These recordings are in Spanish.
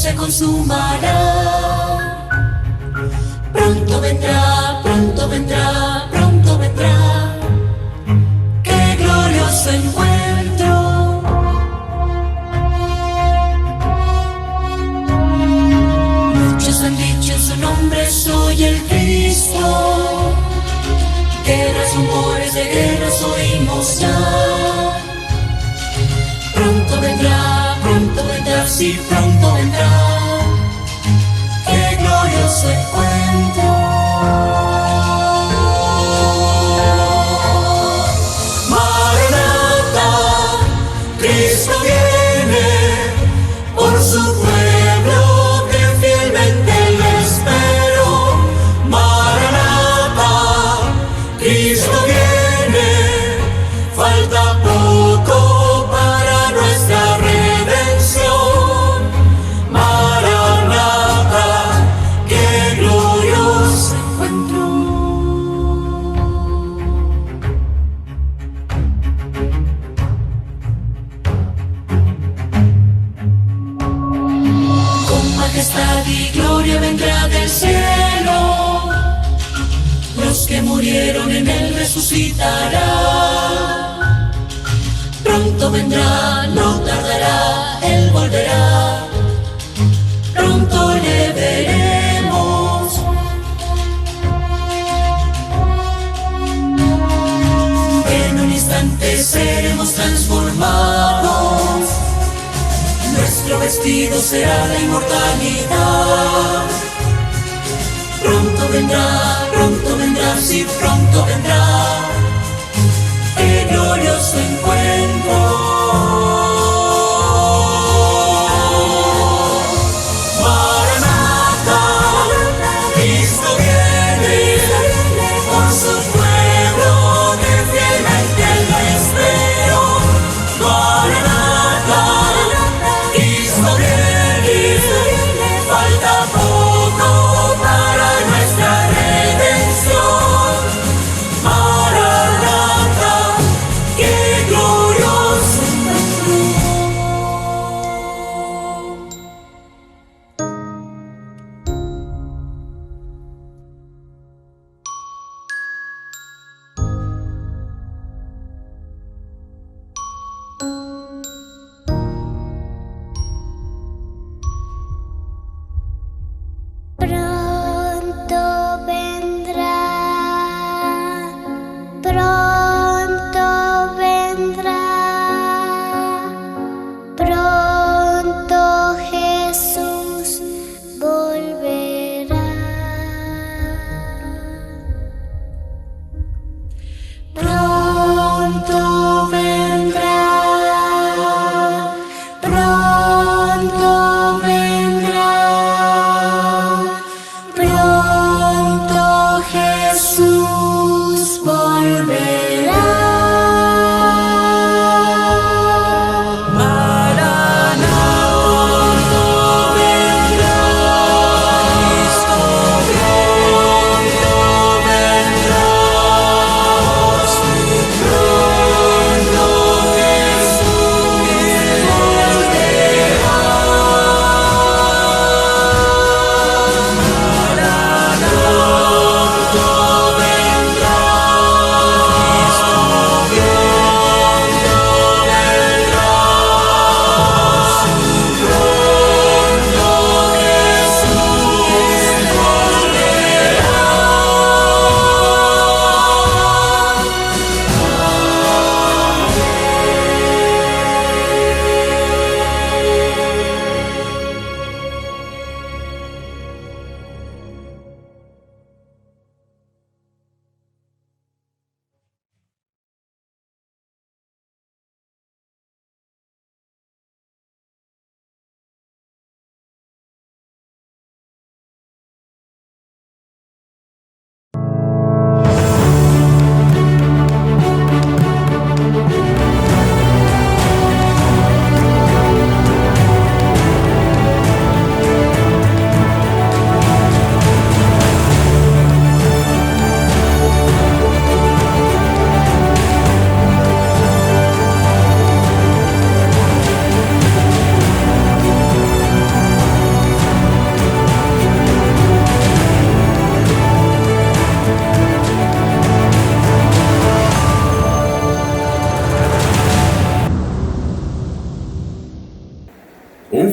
se consumará. Pronto vendrá, pronto vendrá, pronto vendrá. ¡Qué glorioso encuentro! Muchos han dicho en su nombre: soy el Cristo. Guerras, rumores de guerras oímos ya. Pronto vendrá, sí, pronto vendrá. ¡Qué glorioso encuentro! Maranata, Cristo viene por su pueblo que fielmente le espero. Maranata, Cristo viene, falta poco para nuestra redención. Maranata, qué glorioso encuentro. Con majestad y gloria vendrá del cielo. Los que murieron en él resucitará. Pronto vendrá, no tardará, él volverá. Pronto le veremos. En un instante seremos transformados. Nuestro vestido será la inmortalidad. Pronto vendrá, sí, pronto vendrá. ¡Qué glorioso encuentro! Maranata, Cristo viene por su pueblo que fielmente le espero. Maranata, Cristo viene, falta poco para nuestra redención. Maranata.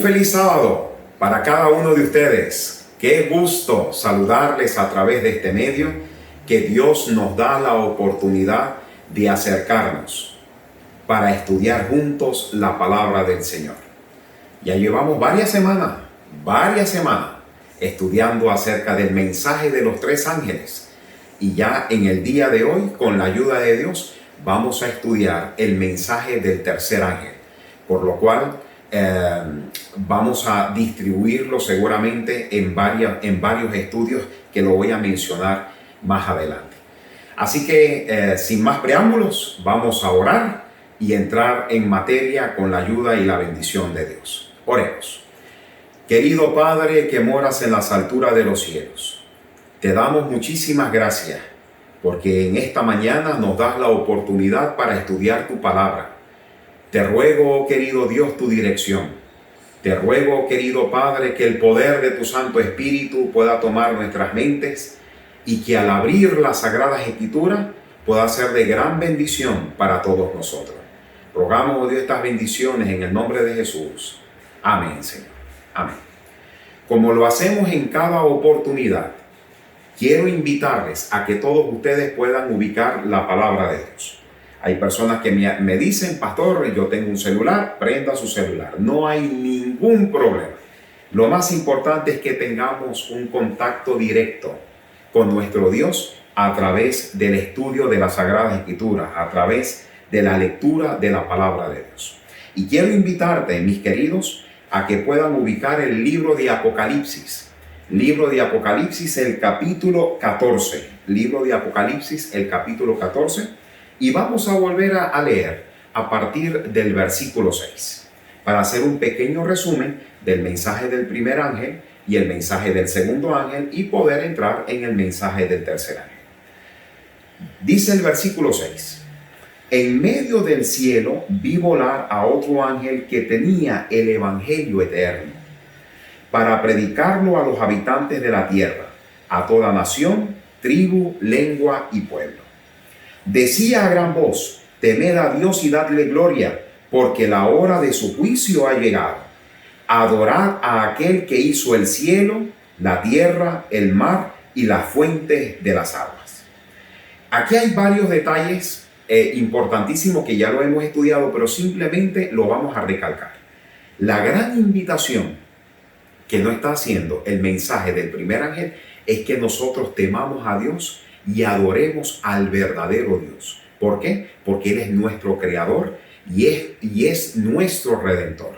feliz sábado para cada uno de ustedes. Qué gusto saludarles a través de este medio que Dios nos da la oportunidad de acercarnos para estudiar juntos la palabra del Señor. Ya llevamos varias semanas estudiando acerca del mensaje de los tres ángeles. Y ya en el día de hoy, con la ayuda de Dios, vamos a estudiar el mensaje del tercer ángel. Por lo cual, vamos a distribuirlo seguramente en varios estudios que lo voy a mencionar más adelante. Así que, sin más preámbulos, vamos a orar y entrar en materia con la ayuda y la bendición de Dios. Oremos. Querido Padre que moras en las alturas de los cielos, te damos muchísimas gracias porque en esta mañana nos das la oportunidad para estudiar tu palabra. Te ruego, oh querido Dios, tu dirección. Te ruego, oh querido Padre, que el poder de tu Santo Espíritu pueda tomar nuestras mentes y que al abrir las Sagradas Escrituras pueda ser de gran bendición para todos nosotros. Rogamos, oh Dios, estas bendiciones en el nombre de Jesús. Amén, Señor. Amén. Como lo hacemos en cada oportunidad, quiero invitarles a que todos ustedes puedan ubicar la palabra de Dios. Hay personas que me dicen, pastor, yo tengo un celular, prenda su celular. No hay ningún problema. Lo más importante es que tengamos un contacto directo con nuestro Dios a través del estudio de las Sagradas Escrituras, a través de la lectura de la palabra de Dios. Y quiero invitarte, mis queridos, a que puedan ubicar el libro de Apocalipsis. Libro de Apocalipsis, el capítulo 14. Libro de Apocalipsis, el capítulo 14. Y vamos a volver a leer a partir del versículo 6 para hacer un pequeño resumen del mensaje del primer ángel y el mensaje del segundo ángel y poder entrar en el mensaje del tercer ángel. Dice el versículo 6: En medio del cielo vi volar a otro ángel que tenía el evangelio eterno para predicarlo a los habitantes de la tierra, a toda nación, tribu, lengua y pueblo. Decía a gran voz: temed a Dios y dadle gloria, porque la hora de su juicio ha llegado. Adorad a aquel que hizo el cielo, la tierra, el mar y las fuentes de las aguas. Aquí hay varios detalles importantísimos que ya lo hemos estudiado, pero simplemente lo vamos a recalcar. La gran invitación que nos está haciendo el mensaje del primer ángel es que nosotros temamos a Dios y adoremos al verdadero Dios. ¿Por qué? Porque Él es nuestro creador y es nuestro redentor.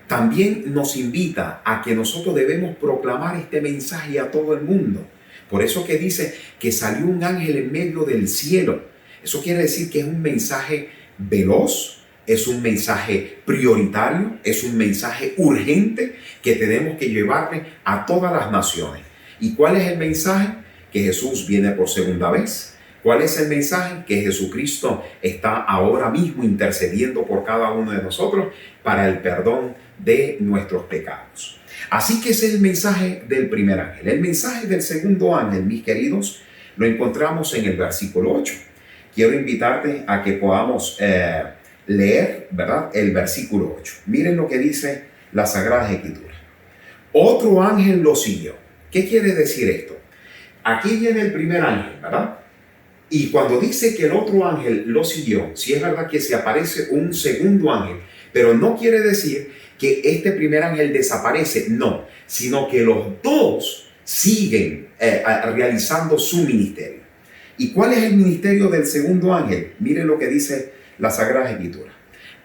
También nos invita a que nosotros debemos proclamar este mensaje a todo el mundo. Por eso que dice que salió un ángel en medio del cielo. Eso quiere decir que es un mensaje veloz, es un mensaje prioritario, es un mensaje urgente que tenemos que llevarle a todas las naciones. ¿Y cuál es el mensaje? Que Jesús viene por segunda vez. ¿Cuál es el mensaje? Que Jesucristo está ahora mismo intercediendo por cada uno de nosotros para el perdón de nuestros pecados. Así que ese es el mensaje del primer ángel. El mensaje del segundo ángel, mis queridos, lo encontramos en el versículo 8. Quiero invitarte a que podamos leer, ¿verdad?, el versículo 8. Miren lo que dice la Sagrada Escritura. Otro ángel lo siguió. ¿Qué quiere decir esto? Aquí viene el primer ángel, ¿verdad? Y cuando dice que el otro ángel lo siguió, sí es verdad que se aparece un segundo ángel, pero no quiere decir que este primer ángel desaparece, no, sino que los dos siguen realizando su ministerio. ¿Y cuál es el ministerio del segundo ángel? Miren lo que dice la Sagrada Escritura.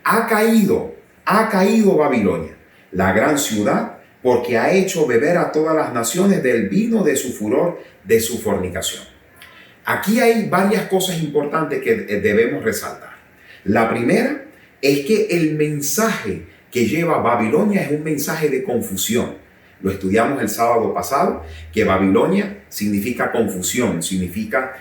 Ha caído Babilonia, la gran ciudad, porque ha hecho beber a todas las naciones del vino de su furor, de su fornicación. Aquí hay varias cosas importantes que debemos resaltar. La primera es que el mensaje que lleva Babilonia es un mensaje de confusión. Lo estudiamos el sábado pasado, que Babilonia significa confusión, significa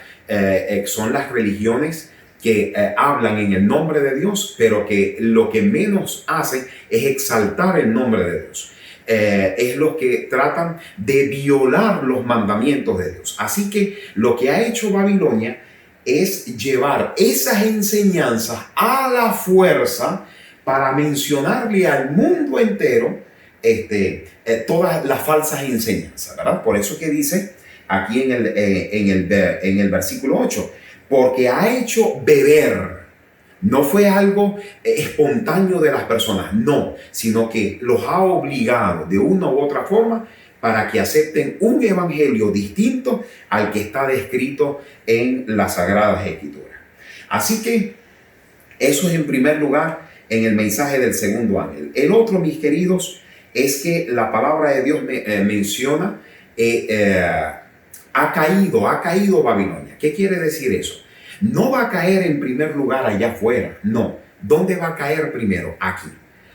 son las religiones que hablan en el nombre de Dios, pero que lo que menos hacen es exaltar el nombre de Dios. Es los que tratan de violar los mandamientos de Dios. Así que lo que ha hecho Babilonia es llevar esas enseñanzas a la fuerza para mencionarle al mundo entero todas las falsas enseñanzas, ¿verdad? Por eso que dice aquí en el versículo 8, porque ha hecho beber. No fue algo espontáneo de las personas, no, sino que los ha obligado de una u otra forma para que acepten un evangelio distinto al que está descrito en las Sagradas Escrituras. Así que eso es en primer lugar en el mensaje del segundo ángel. El otro, mis queridos, es que la palabra de Dios menciona ha caído Babilonia. ¿Qué quiere decir eso? No va a caer en primer lugar allá afuera, no. ¿Dónde va a caer primero? Aquí.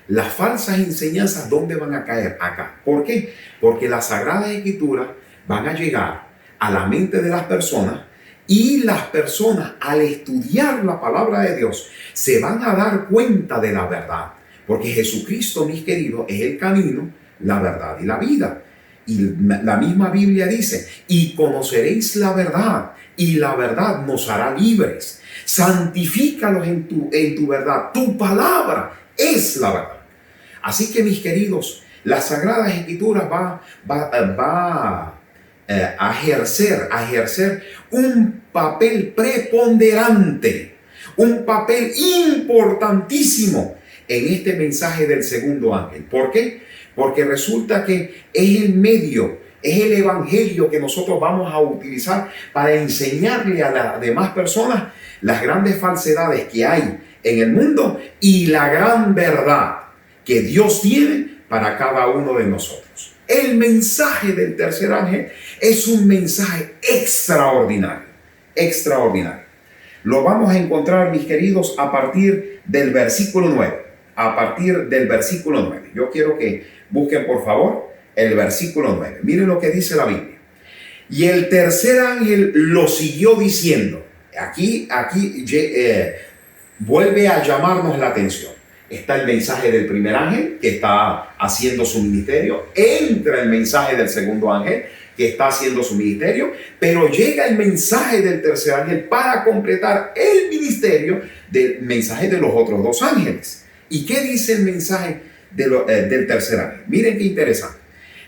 Las falsas enseñanzas, ¿dónde van a caer? Acá. ¿Por qué? Porque las Sagradas Escrituras van a llegar a la mente de las personas y las personas, al estudiar la palabra de Dios, se van a dar cuenta de la verdad. Porque Jesucristo, mis queridos, es el camino, la verdad y la vida. Y la misma Biblia dice, y conoceréis la verdad, y la verdad nos hará libres. Santifícalos en tu verdad. Tu palabra es la verdad. Así que, mis queridos, las Sagradas Escrituras va a ejercer un papel preponderante, un papel importantísimo en este mensaje del segundo ángel. ¿Por qué? Porque resulta que es el medio, es el evangelio que nosotros vamos a utilizar para enseñarle a las demás personas las grandes falsedades que hay en el mundo y la gran verdad que Dios tiene para cada uno de nosotros. El mensaje del tercer ángel es un mensaje extraordinario, extraordinario. Lo vamos a encontrar, mis queridos, a partir del versículo 9. A partir del versículo 9. Yo quiero que busquen, por favor, el versículo 9. Miren lo que dice la Biblia. Y el tercer ángel lo siguió diciendo. Aquí vuelve a llamarnos la atención. Está el mensaje del primer ángel que está haciendo su ministerio. Entra el mensaje del segundo ángel que está haciendo su ministerio. Pero llega el mensaje del tercer ángel para completar el ministerio del mensaje de los otros dos ángeles. ¿Y qué dice el mensaje del tercer ángel? Miren qué interesante.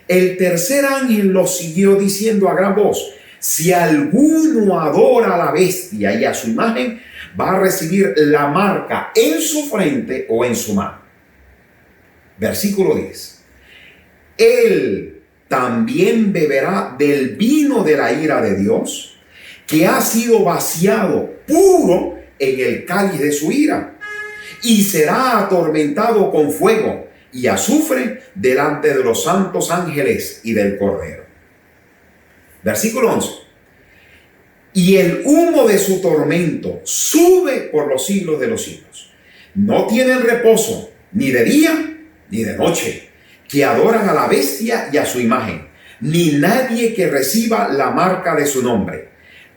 El tercer ángel lo siguió diciendo a gran voz: si alguno adora a la bestia y a su imagen, va a recibir la marca en su frente o en su mano. Versículo 10. Él también beberá del vino de la ira de Dios, que ha sido vaciado puro en el cáliz de su ira, y será atormentado con fuego y azufre delante de los santos ángeles y del Cordero. Versículo 11. Y el humo de su tormento sube por los siglos de los siglos. No tienen reposo ni de día ni de noche, que adoran a la bestia y a su imagen, ni nadie que reciba la marca de su nombre.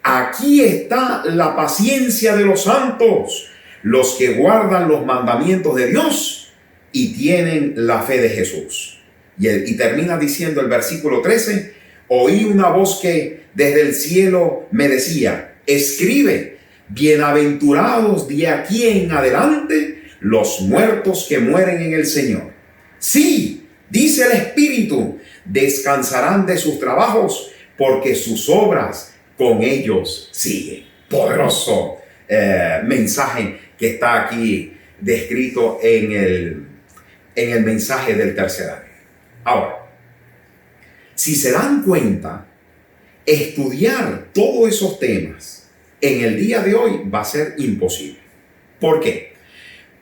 Aquí está la paciencia de los santos, los que guardan los mandamientos de Dios y tienen la fe de Jesús. Y termina diciendo el versículo 13: oí una voz que desde el cielo me decía: escribe, bienaventurados de aquí en adelante los muertos que mueren en el Señor. Sí, dice el Espíritu, descansarán de sus trabajos, porque sus obras con ellos siguen. Poderoso mensaje que está aquí descrito en el mensaje del tercer ángel. Ahora, si se dan cuenta, estudiar todos esos temas en el día de hoy va a ser imposible. ¿Por qué?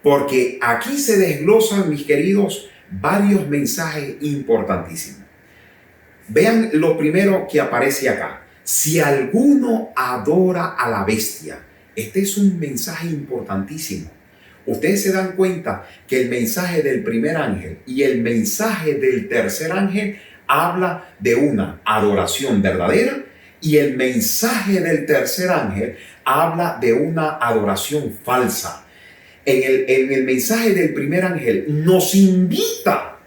Porque aquí se desglosan, mis queridos, varios mensajes importantísimos. Vean lo primero que aparece acá: si alguno adora a la bestia. Este es un mensaje importantísimo. Ustedes se dan cuenta que el mensaje del primer ángel y el mensaje del tercer ángel habla de una adoración verdadera, y el mensaje del tercer ángel habla de una adoración falsa. En el mensaje del primer ángel nos invita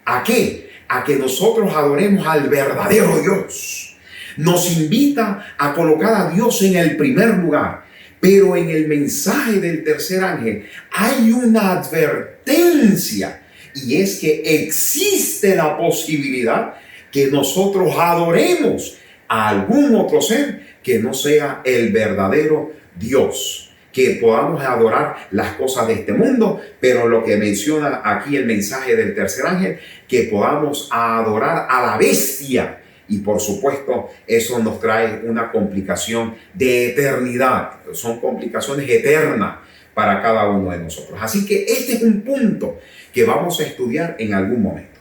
¿a qué? A que nosotros adoremos al verdadero Dios. Nos invita a colocar a Dios en el primer lugar. Pero en el mensaje del tercer ángel hay una advertencia y es que existe la posibilidad que nosotros adoremos a algún otro ser que no sea el verdadero Dios, que podamos adorar las cosas de este mundo, pero lo que menciona aquí el mensaje del tercer ángel, que podamos adorar a la bestia. Y por supuesto, eso nos trae una complicación de eternidad. Son complicaciones eternas para cada uno de nosotros. Así que este es un punto que vamos a estudiar en algún momento.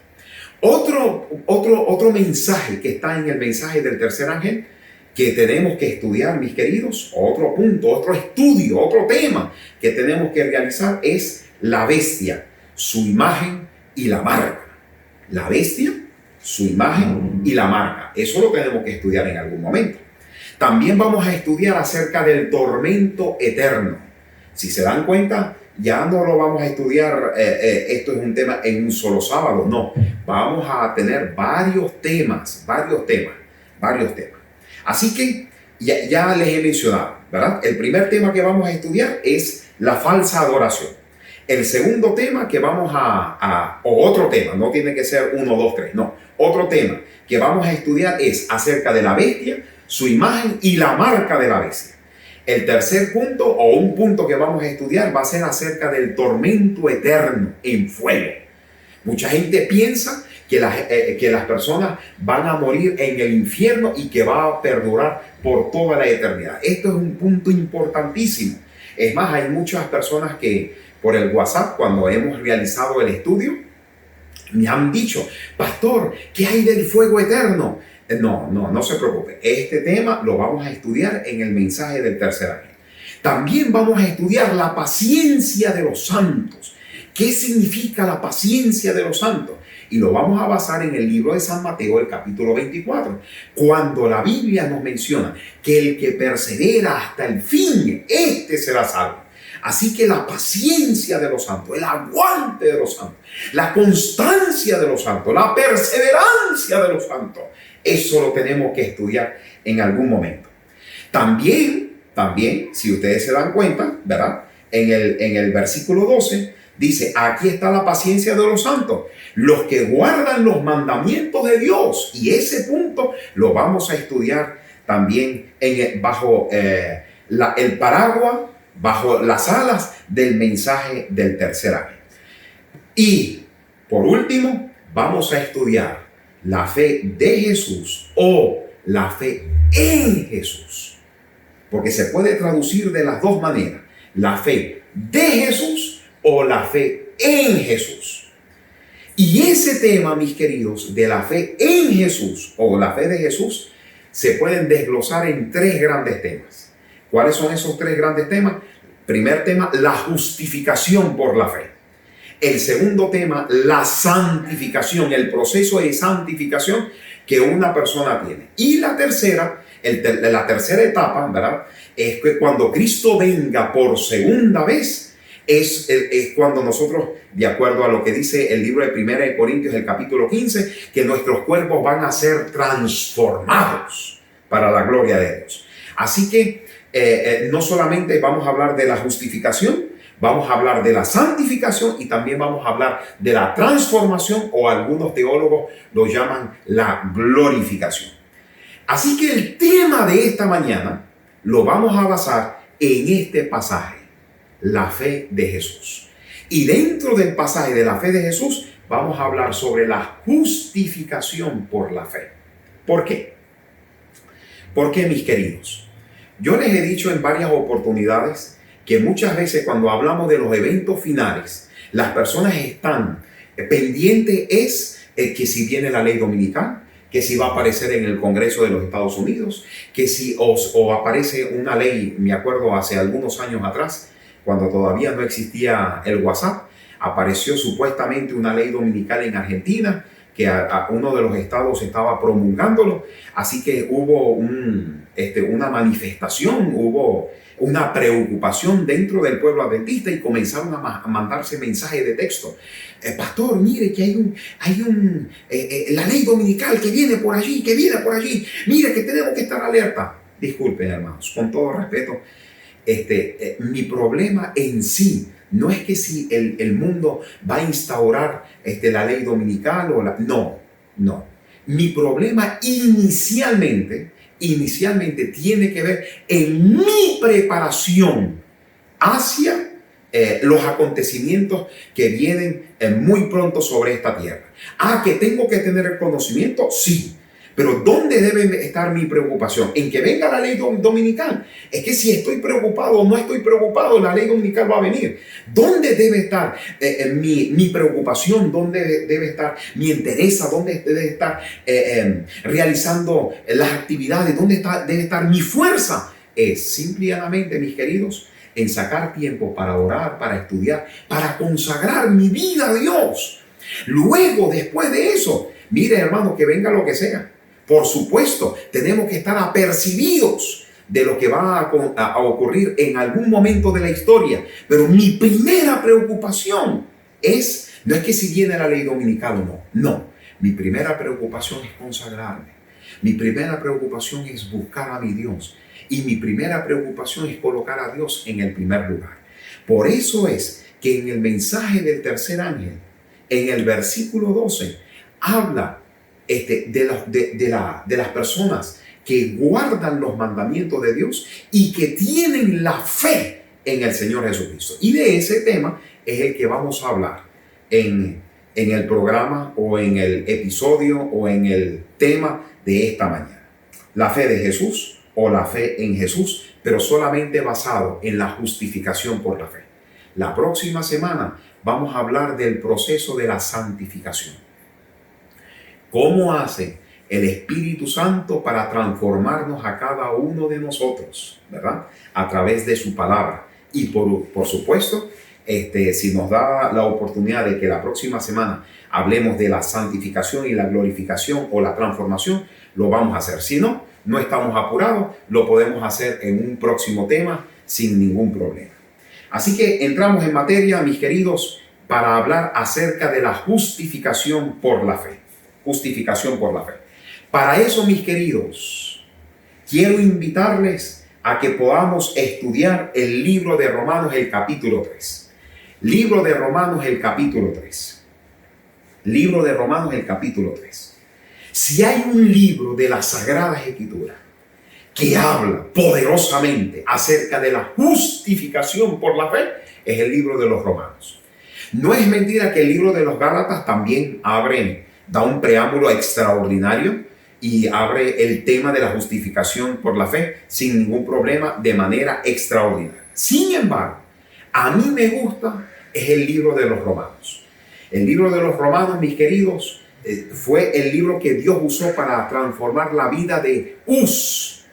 Otro mensaje que está en el mensaje del tercer ángel que tenemos que estudiar, mis queridos, otro punto, otro estudio, otro tema que tenemos que realizar es la bestia, su imagen y la marca. La bestia, su imagen y la marca. Eso lo tenemos que estudiar en algún momento. También vamos a estudiar acerca del tormento eterno. Si se dan cuenta, ya no lo vamos a estudiar, esto es un tema en un solo sábado, no. Vamos a tener varios temas. Así que ya les he mencionado, ¿verdad? El primer tema que vamos a estudiar es la falsa adoración. El segundo tema que vamos o otro tema, no tiene que ser 1, 2, 3, no. Otro tema que vamos a estudiar es acerca de la bestia, su imagen y la marca de la bestia. El tercer punto o un punto que vamos a estudiar va a ser acerca del tormento eterno en fuego. Mucha gente piensa que las personas van a morir en el infierno y que va a perdurar por toda la eternidad. Esto es un punto importantísimo. Es más, hay muchas personas que por el WhatsApp, cuando hemos realizado el estudio, me han dicho: pastor, ¿qué hay del fuego eterno? No se preocupe. Este tema lo vamos a estudiar en el mensaje del tercer ángel. También vamos a estudiar la paciencia de los santos. ¿Qué significa la paciencia de los santos? Y lo vamos a basar en el libro de San Mateo, el capítulo 24, cuando la Biblia nos menciona que el que persevera hasta el fin, este será salvo. Así que la paciencia de los santos, el aguante de los santos, la constancia de los santos, la perseverancia de los santos, eso lo tenemos que estudiar en algún momento. También, si ustedes se dan cuenta, ¿verdad? En el versículo 12 dice: aquí está la paciencia de los santos, los que guardan los mandamientos de Dios. Y ese punto lo vamos a estudiar también bajo el paraguas, bajo las alas del mensaje del tercer ángel. Y por último, vamos a estudiar la fe de Jesús o la fe en Jesús, porque se puede traducir de las dos maneras: la fe de Jesús o la fe en Jesús. Y ese tema, mis queridos, de la fe en Jesús o la fe de Jesús, se pueden desglosar en tres grandes temas. ¿Cuáles son esos tres grandes temas? Primer tema, la justificación por la fe. El segundo tema, la santificación, el proceso de santificación que una persona tiene. Y la tercera etapa, ¿verdad?, es que cuando Cristo venga por segunda vez, es cuando nosotros, de acuerdo a lo que dice el libro de 1 Corintios, el capítulo 15, que nuestros cuerpos van a ser transformados para la gloria de Dios. Así que no solamente vamos a hablar de la justificación, vamos a hablar de la santificación y también vamos a hablar de la transformación, o algunos teólogos lo llaman la glorificación. Así que el tema de esta mañana lo vamos a basar en este pasaje, la fe de Jesús. Y dentro del pasaje de la fe de Jesús vamos a hablar sobre la justificación por la fe. ¿Por qué? Porque, mis queridos, yo les he dicho en varias oportunidades que muchas veces cuando hablamos de los eventos finales, las personas están pendientes que si viene la ley dominical, que si va a aparecer en el Congreso de los Estados Unidos, que si o aparece una ley. Me acuerdo hace algunos años atrás, cuando todavía no existía el WhatsApp, apareció supuestamente una ley dominical en Argentina, que a uno de los estados estaba promulgándolo. Así que hubo una manifestación, hubo una preocupación dentro del pueblo adventista y comenzaron a mandarse mensajes de texto. Pastor, mire que hay la ley dominical que viene por allí, mire que tenemos que estar alerta. Disculpen, hermanos, con todo respeto, mi problema en sí no es que si el mundo va a instaurar la ley dominical o no. Mi problema inicialmente tiene que ver en mi preparación hacia los acontecimientos que vienen muy pronto sobre esta tierra. Que tengo que tener el conocimiento, sí. Pero ¿dónde debe estar mi preocupación? En que venga la ley dominical. Es que si estoy preocupado o no estoy preocupado, la ley dominical va a venir. ¿Dónde debe estar mi preocupación? ¿Dónde debe estar mi interés? ¿Dónde debe estar realizando las actividades? ¿Dónde debe estar mi fuerza? Es simplemente, mis queridos, en sacar tiempo para orar, para estudiar, para consagrar mi vida a Dios. Luego, después de eso, mire, hermano, que venga lo que sea. Por supuesto, tenemos que estar apercibidos de lo que va a ocurrir en algún momento de la historia. Pero mi primera preocupación no es que si viene la ley dominical o no. No, mi primera preocupación es consagrarme. Mi primera preocupación es buscar a mi Dios. Y mi primera preocupación es colocar a Dios en el primer lugar. Por eso es que en el mensaje del tercer ángel, en el versículo 12, habla de las personas que guardan los mandamientos de Dios y que tienen la fe en el Señor Jesucristo. Y de ese tema es el que vamos a hablar en el programa o en el episodio o en el tema de esta mañana. La fe de Jesús o la fe en Jesús, pero solamente basado en la justificación por la fe. La próxima semana vamos a hablar del proceso de la santificación. ¿Cómo hace el Espíritu Santo para transformarnos a cada uno de nosotros, ¿verdad? A través de su palabra. Y por supuesto, si nos da la oportunidad de que la próxima semana hablemos de la santificación y la glorificación o la transformación, lo vamos a hacer. Si no estamos apurados, lo podemos hacer en un próximo tema sin ningún problema. Así que entramos en materia, mis queridos, para hablar acerca de la justificación por la fe. Justificación por la fe. Para eso, mis queridos, quiero invitarles a que podamos estudiar el libro de Romanos, el capítulo 3. Libro de Romanos, el capítulo 3. Libro de Romanos, el capítulo 3. Si hay un libro de las Sagradas Escrituras que habla poderosamente acerca de la justificación por la fe, es el libro de los Romanos. No es mentira que el libro de los Gálatas también da un preámbulo extraordinario y abre el tema de la justificación por la fe sin ningún problema, de manera extraordinaria. Sin embargo, a mí me gusta es el libro de los Romanos. El libro de los Romanos, mis queridos, fue el libro que Dios usó para transformar la vida de Uz.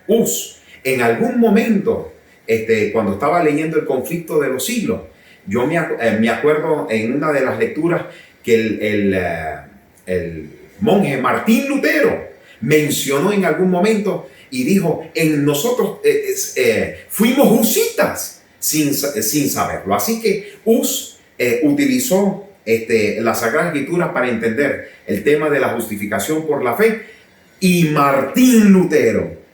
En algún momento, cuando estaba leyendo el conflicto de los siglos, yo me acuerdo en una de las lecturas que el monje Martín Lutero mencionó en algún momento y dijo: en nosotros fuimos husitas sin saberlo. Así que Hus utilizó la Sagrada Escritura para entender el tema de la justificación por la fe, y Martín Lutero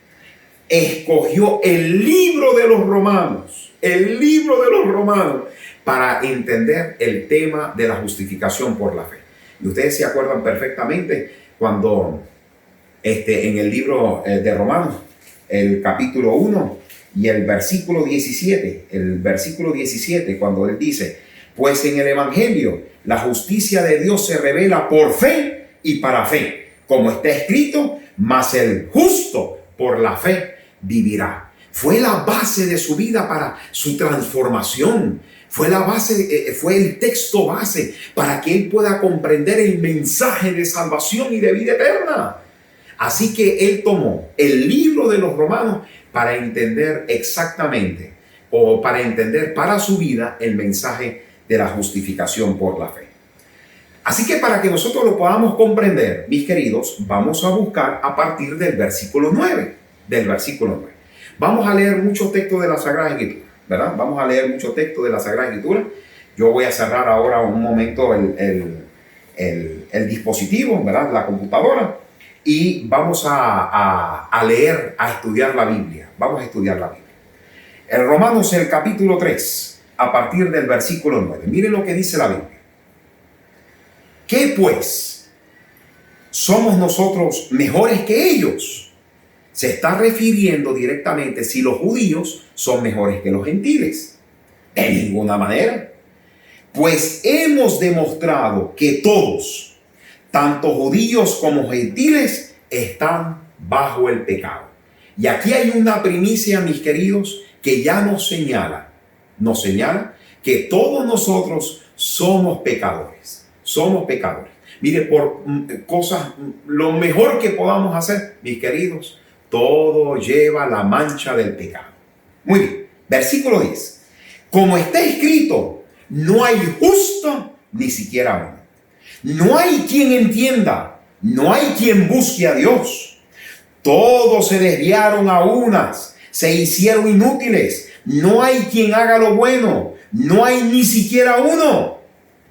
escogió el libro de los Romanos, para entender el tema de la justificación por la fe. Y ustedes se acuerdan perfectamente cuando en el libro de Romanos, el capítulo 1 y el versículo 17, cuando él dice: pues en el Evangelio la justicia de Dios se revela por fe y para fe, como está escrito: mas el justo por la fe vivirá. Fue la base de su vida para su transformación. Fue el texto base para que él pueda comprender el mensaje de salvación y de vida eterna. Así que él tomó el libro de los Romanos para entender exactamente, o para entender para su vida, el mensaje de la justificación por la fe. Así que para que nosotros lo podamos comprender, mis queridos, vamos a buscar a partir del versículo 9. Vamos a leer muchos textos de la Sagrada Escritura, ¿verdad? Vamos a leer muchos textos de la Sagrada Escritura. Yo voy a cerrar ahora un momento el dispositivo, ¿verdad? La computadora. Y vamos a leer, a estudiar la Biblia. Vamos a estudiar la Biblia. En Romanos, el capítulo 3, a partir del versículo 9. Miren lo que dice la Biblia. ¿Qué pues? ¿Somos nosotros mejores que ellos? Se está refiriendo directamente si los judíos son mejores que los gentiles. De ninguna manera. Pues hemos demostrado que todos, tanto judíos como gentiles, están bajo el pecado. Y aquí hay una primicia, mis queridos, que ya nos señala que todos nosotros somos pecadores. Somos pecadores. Mire, por cosas, lo mejor que podamos hacer, mis queridos, todo lleva la mancha del pecado. Muy bien, versículo 10. Como está escrito, no hay justo ni siquiera uno. No hay quien entienda, no hay quien busque a Dios. Todos se desviaron a unas, se hicieron inútiles. No hay quien haga lo bueno, no hay ni siquiera uno.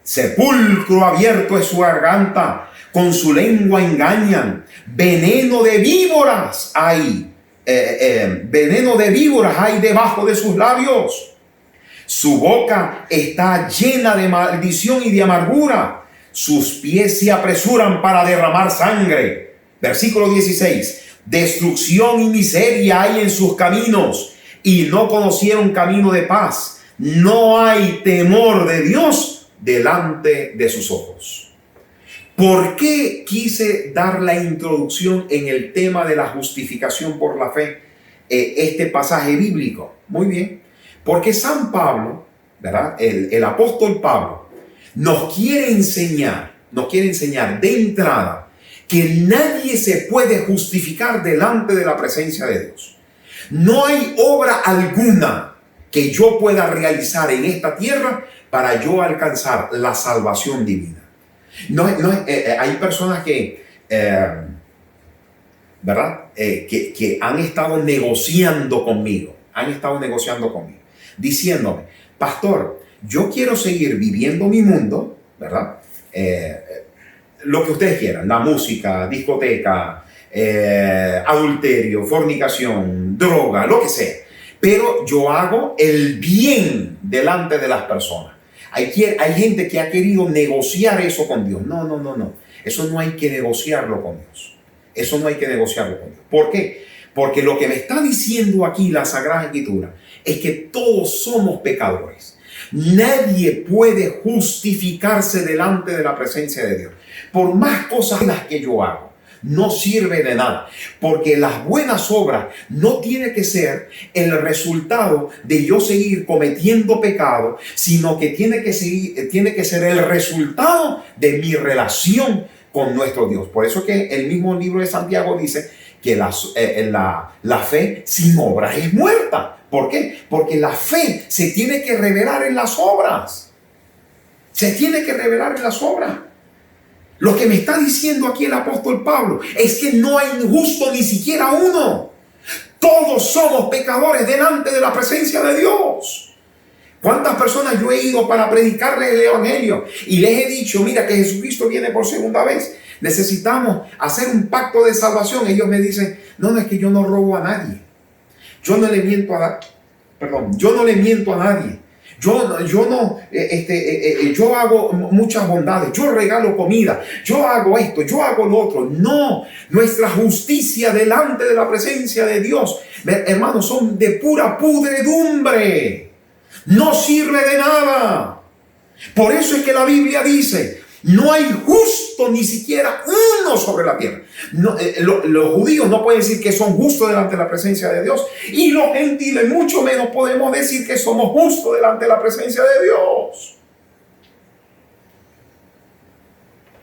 Sepulcro abierto es su garganta, con su lengua engañan. Veneno de víboras hay, veneno de víboras hay debajo de sus labios. Su boca está llena de maldición y de amargura. Sus pies se apresuran para derramar sangre. Versículo 16. Destrucción y miseria hay en sus caminos, y no conocieron camino de paz. No hay temor de Dios delante de sus ojos. ¿Por qué quise dar la introducción en el tema de la justificación por la fe? Este pasaje bíblico. Muy bien. Porque San Pablo, ¿verdad? El apóstol Pablo nos quiere enseñar de entrada que nadie se puede justificar delante de la presencia de Dios. No hay obra alguna que yo pueda realizar en esta tierra para yo alcanzar la salvación divina. Hay personas que, ¿verdad? Que han estado negociando conmigo, diciéndome, pastor, yo quiero seguir viviendo mi mundo, ¿verdad? Lo que ustedes quieran, la música, discoteca, adulterio, fornicación, droga, lo que sea. Pero yo hago el bien delante de las personas. Hay gente que ha querido negociar eso con Dios. No. Eso no hay que negociarlo con Dios. ¿Por qué? Porque lo que me está diciendo aquí la Sagrada Escritura es que todos somos pecadores. Nadie puede justificarse delante de la presencia de Dios. Por más cosas las que yo hago, no sirve de nada, porque las buenas obras no tiene que ser el resultado de yo seguir cometiendo pecado, sino que tiene que ser el resultado de mi relación con nuestro Dios. Por eso que el mismo libro de Santiago dice que la fe sin obras es muerta. ¿Por qué? Porque la fe se tiene que revelar en las obras. Lo que me está diciendo aquí el apóstol Pablo es que no hay justo ni siquiera uno. Todos somos pecadores delante de la presencia de Dios. ¿Cuántas personas yo he ido para predicarles el evangelio y les he dicho, mira que Jesucristo viene por segunda vez? Necesitamos hacer un pacto de salvación. Ellos me dicen, no, es que yo no robo a nadie. Yo no le miento a nadie. Yo hago muchas bondades, yo regalo comida, yo hago esto, yo hago lo otro. No, nuestra justicia delante de la presencia de Dios, hermanos, son de pura pudredumbre. No sirve de nada. Por eso es que la Biblia dice, no hay justo ni siquiera uno sobre la tierra. Los judíos no pueden decir que son justos delante de la presencia de Dios. Y los gentiles mucho menos podemos decir que somos justos delante de la presencia de Dios.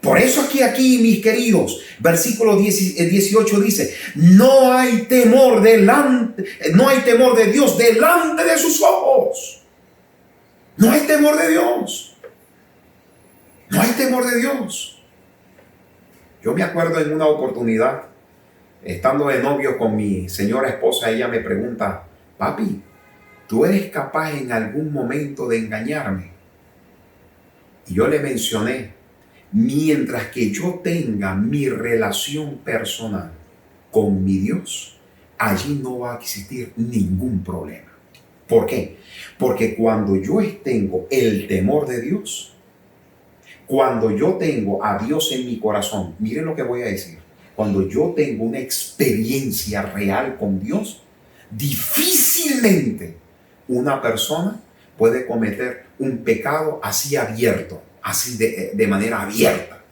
Por eso es que aquí, mis queridos, versículo 18 dice, no hay temor de Dios delante de sus ojos. No hay temor de Dios. No hay temor de Dios. Yo me acuerdo en una oportunidad, estando de novio con mi señora esposa, ella me pregunta, papi, ¿tú eres capaz en algún momento de engañarme? Y yo le mencioné, mientras que yo tenga mi relación personal con mi Dios, allí no va a existir ningún problema. ¿Por qué? Porque cuando yo tengo el temor de Dios, cuando yo tengo a Dios en mi corazón, miren lo que voy a decir, cuando yo tengo una experiencia real con Dios, difícilmente una persona puede cometer un pecado así abierto, así de manera abierta,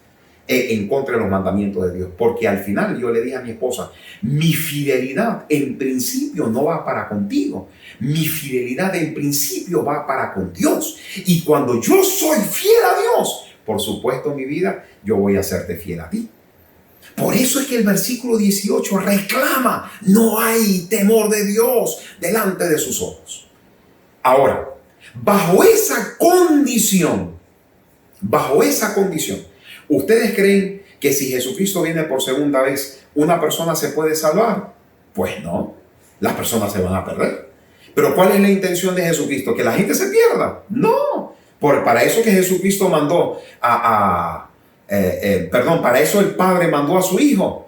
en contra de los mandamientos de Dios. Porque al final yo le dije a mi esposa, mi fidelidad en principio no va para contigo, mi fidelidad en principio va para con Dios. Y cuando yo soy fiel a Dios, por supuesto, mi vida, yo voy a hacerte fiel a ti. Por eso es que el versículo 18 reclama, no hay temor de Dios delante de sus ojos. Ahora, bajo esa condición, ¿ustedes creen que si Jesucristo viene por segunda vez, una persona se puede salvar? Pues no, las personas se van a perder. Pero ¿cuál es la intención de Jesucristo? ¿Que la gente se pierda? No. Para eso que Jesucristo mandó para eso el Padre mandó a su Hijo,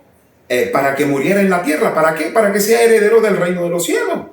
para que muriera en la tierra. ¿Para qué? Para que sea heredero del reino de los cielos.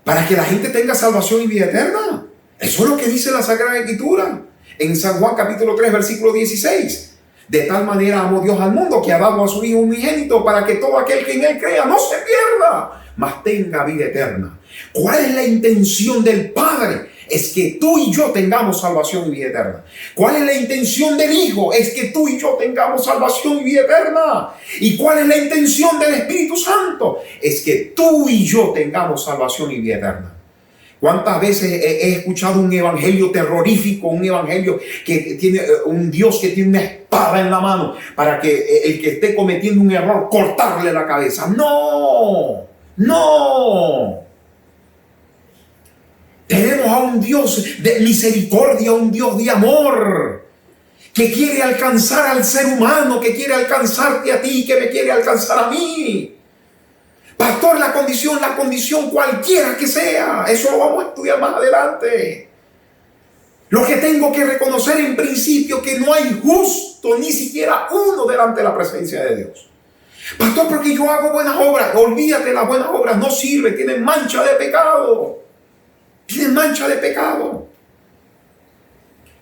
Para que la gente tenga salvación y vida eterna. Eso es lo que dice la Sagrada Escritura. En San Juan capítulo 3, versículo 16. De tal manera amó Dios al mundo que ha dado a su Hijo unigénito para que todo aquel que en Él crea no se pierda, mas tenga vida eterna. ¿Cuál es la intención del Padre? Es que tú y yo tengamos salvación y vida eterna. ¿Cuál es la intención del Hijo? Es que tú y yo tengamos salvación y vida eterna. ¿Y cuál es la intención del Espíritu Santo? Es que tú y yo tengamos salvación y vida eterna. ¿Cuántas veces he escuchado un evangelio terrorífico, un evangelio que tiene un Dios que tiene una espada en la mano para que el que esté cometiendo un error, cortarle la cabeza? ¡No! ¡No! Tenemos a un Dios de misericordia, un Dios de amor, que quiere alcanzar al ser humano, que quiere alcanzarte a ti, que me quiere alcanzar a mí. Pastor, la condición cualquiera que sea, eso lo vamos a estudiar más adelante. Lo que tengo que reconocer en principio, que no hay justo, ni siquiera uno delante de la presencia de Dios. Pastor, porque yo hago buenas obras. Olvídate, las buenas obras no sirven, tienen mancha de pecado. Tienen mancha de pecado.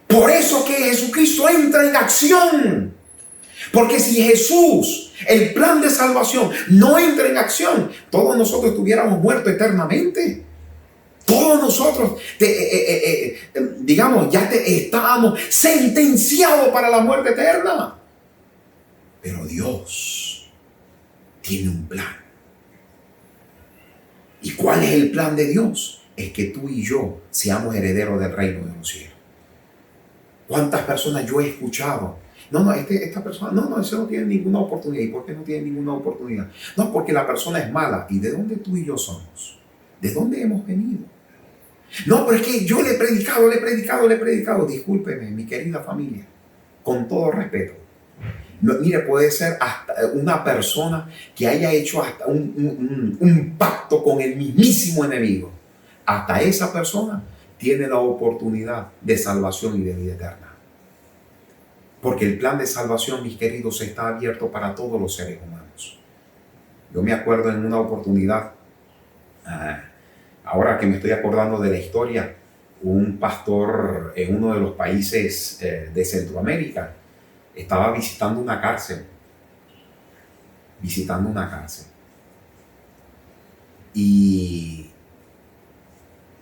Por eso que Jesucristo entra en acción. Porque si Jesús, el plan de salvación, no entra en acción, todos nosotros estuviéramos muertos eternamente. Todos nosotros, estábamos sentenciados para la muerte eterna. Pero Dios tiene un plan. ¿Y cuál es el plan de Dios? Es que tú y yo seamos herederos del reino de los cielos. ¿Cuántas personas yo he escuchado? Esta persona, eso no tiene ninguna oportunidad. ¿Y por qué no tiene ninguna oportunidad? No, porque la persona es mala. ¿Y de dónde tú y yo somos? ¿De dónde hemos venido? No, pero es que yo le he predicado. Discúlpeme, mi querida familia, con todo respeto. No, mire, puede ser hasta una persona que haya hecho hasta un pacto con el mismísimo enemigo. Hasta esa persona tiene la oportunidad de salvación y de vida eterna. Porque el plan de salvación, mis queridos, está abierto para todos los seres humanos. Yo me acuerdo en una oportunidad, ahora que me estoy acordando de la historia, un pastor en uno de los países de Centroamérica estaba visitando una cárcel. Y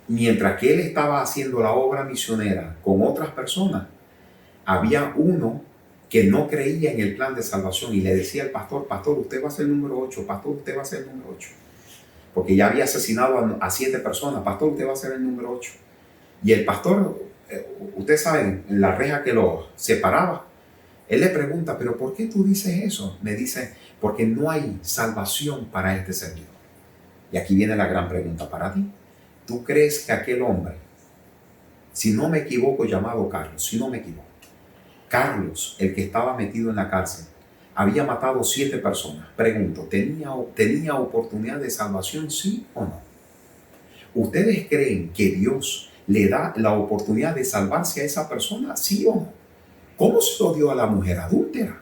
mientras que él estaba haciendo la obra misionera con otras personas, había uno que no creía en el plan de salvación y le decía al pastor, usted va a ser el número 8, pastor, usted va a ser el número 8. Porque ya había asesinado a 7 personas, pastor, usted va a ser el número 8. Y el pastor, ustedes saben, en la reja que lo separaba, él le pregunta, ¿pero por qué tú dices eso? Me dice, porque no hay salvación para este servidor. Y aquí viene la gran pregunta para ti. ¿Tú crees que aquel hombre, si no me equivoco, llamado Carlos, el que estaba metido en la cárcel, había matado 7 personas? Pregunto, ¿tenía oportunidad de salvación, sí o no? ¿Ustedes creen que Dios le da la oportunidad de salvarse a esa persona, sí o no? ¿Cómo se lo dio a la mujer adúltera?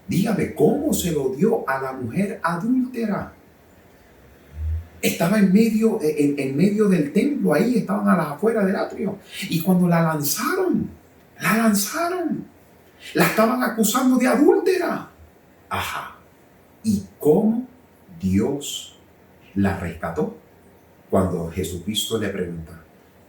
Dígame, ¿cómo se lo dio a la mujer adúltera? Estaba en medio del templo, ahí estaban a las afueras del atrio. Y cuando la lanzaron. La estaban acusando de adúltera. Ajá. ¿Y cómo Dios la rescató? Cuando Jesucristo le pregunta,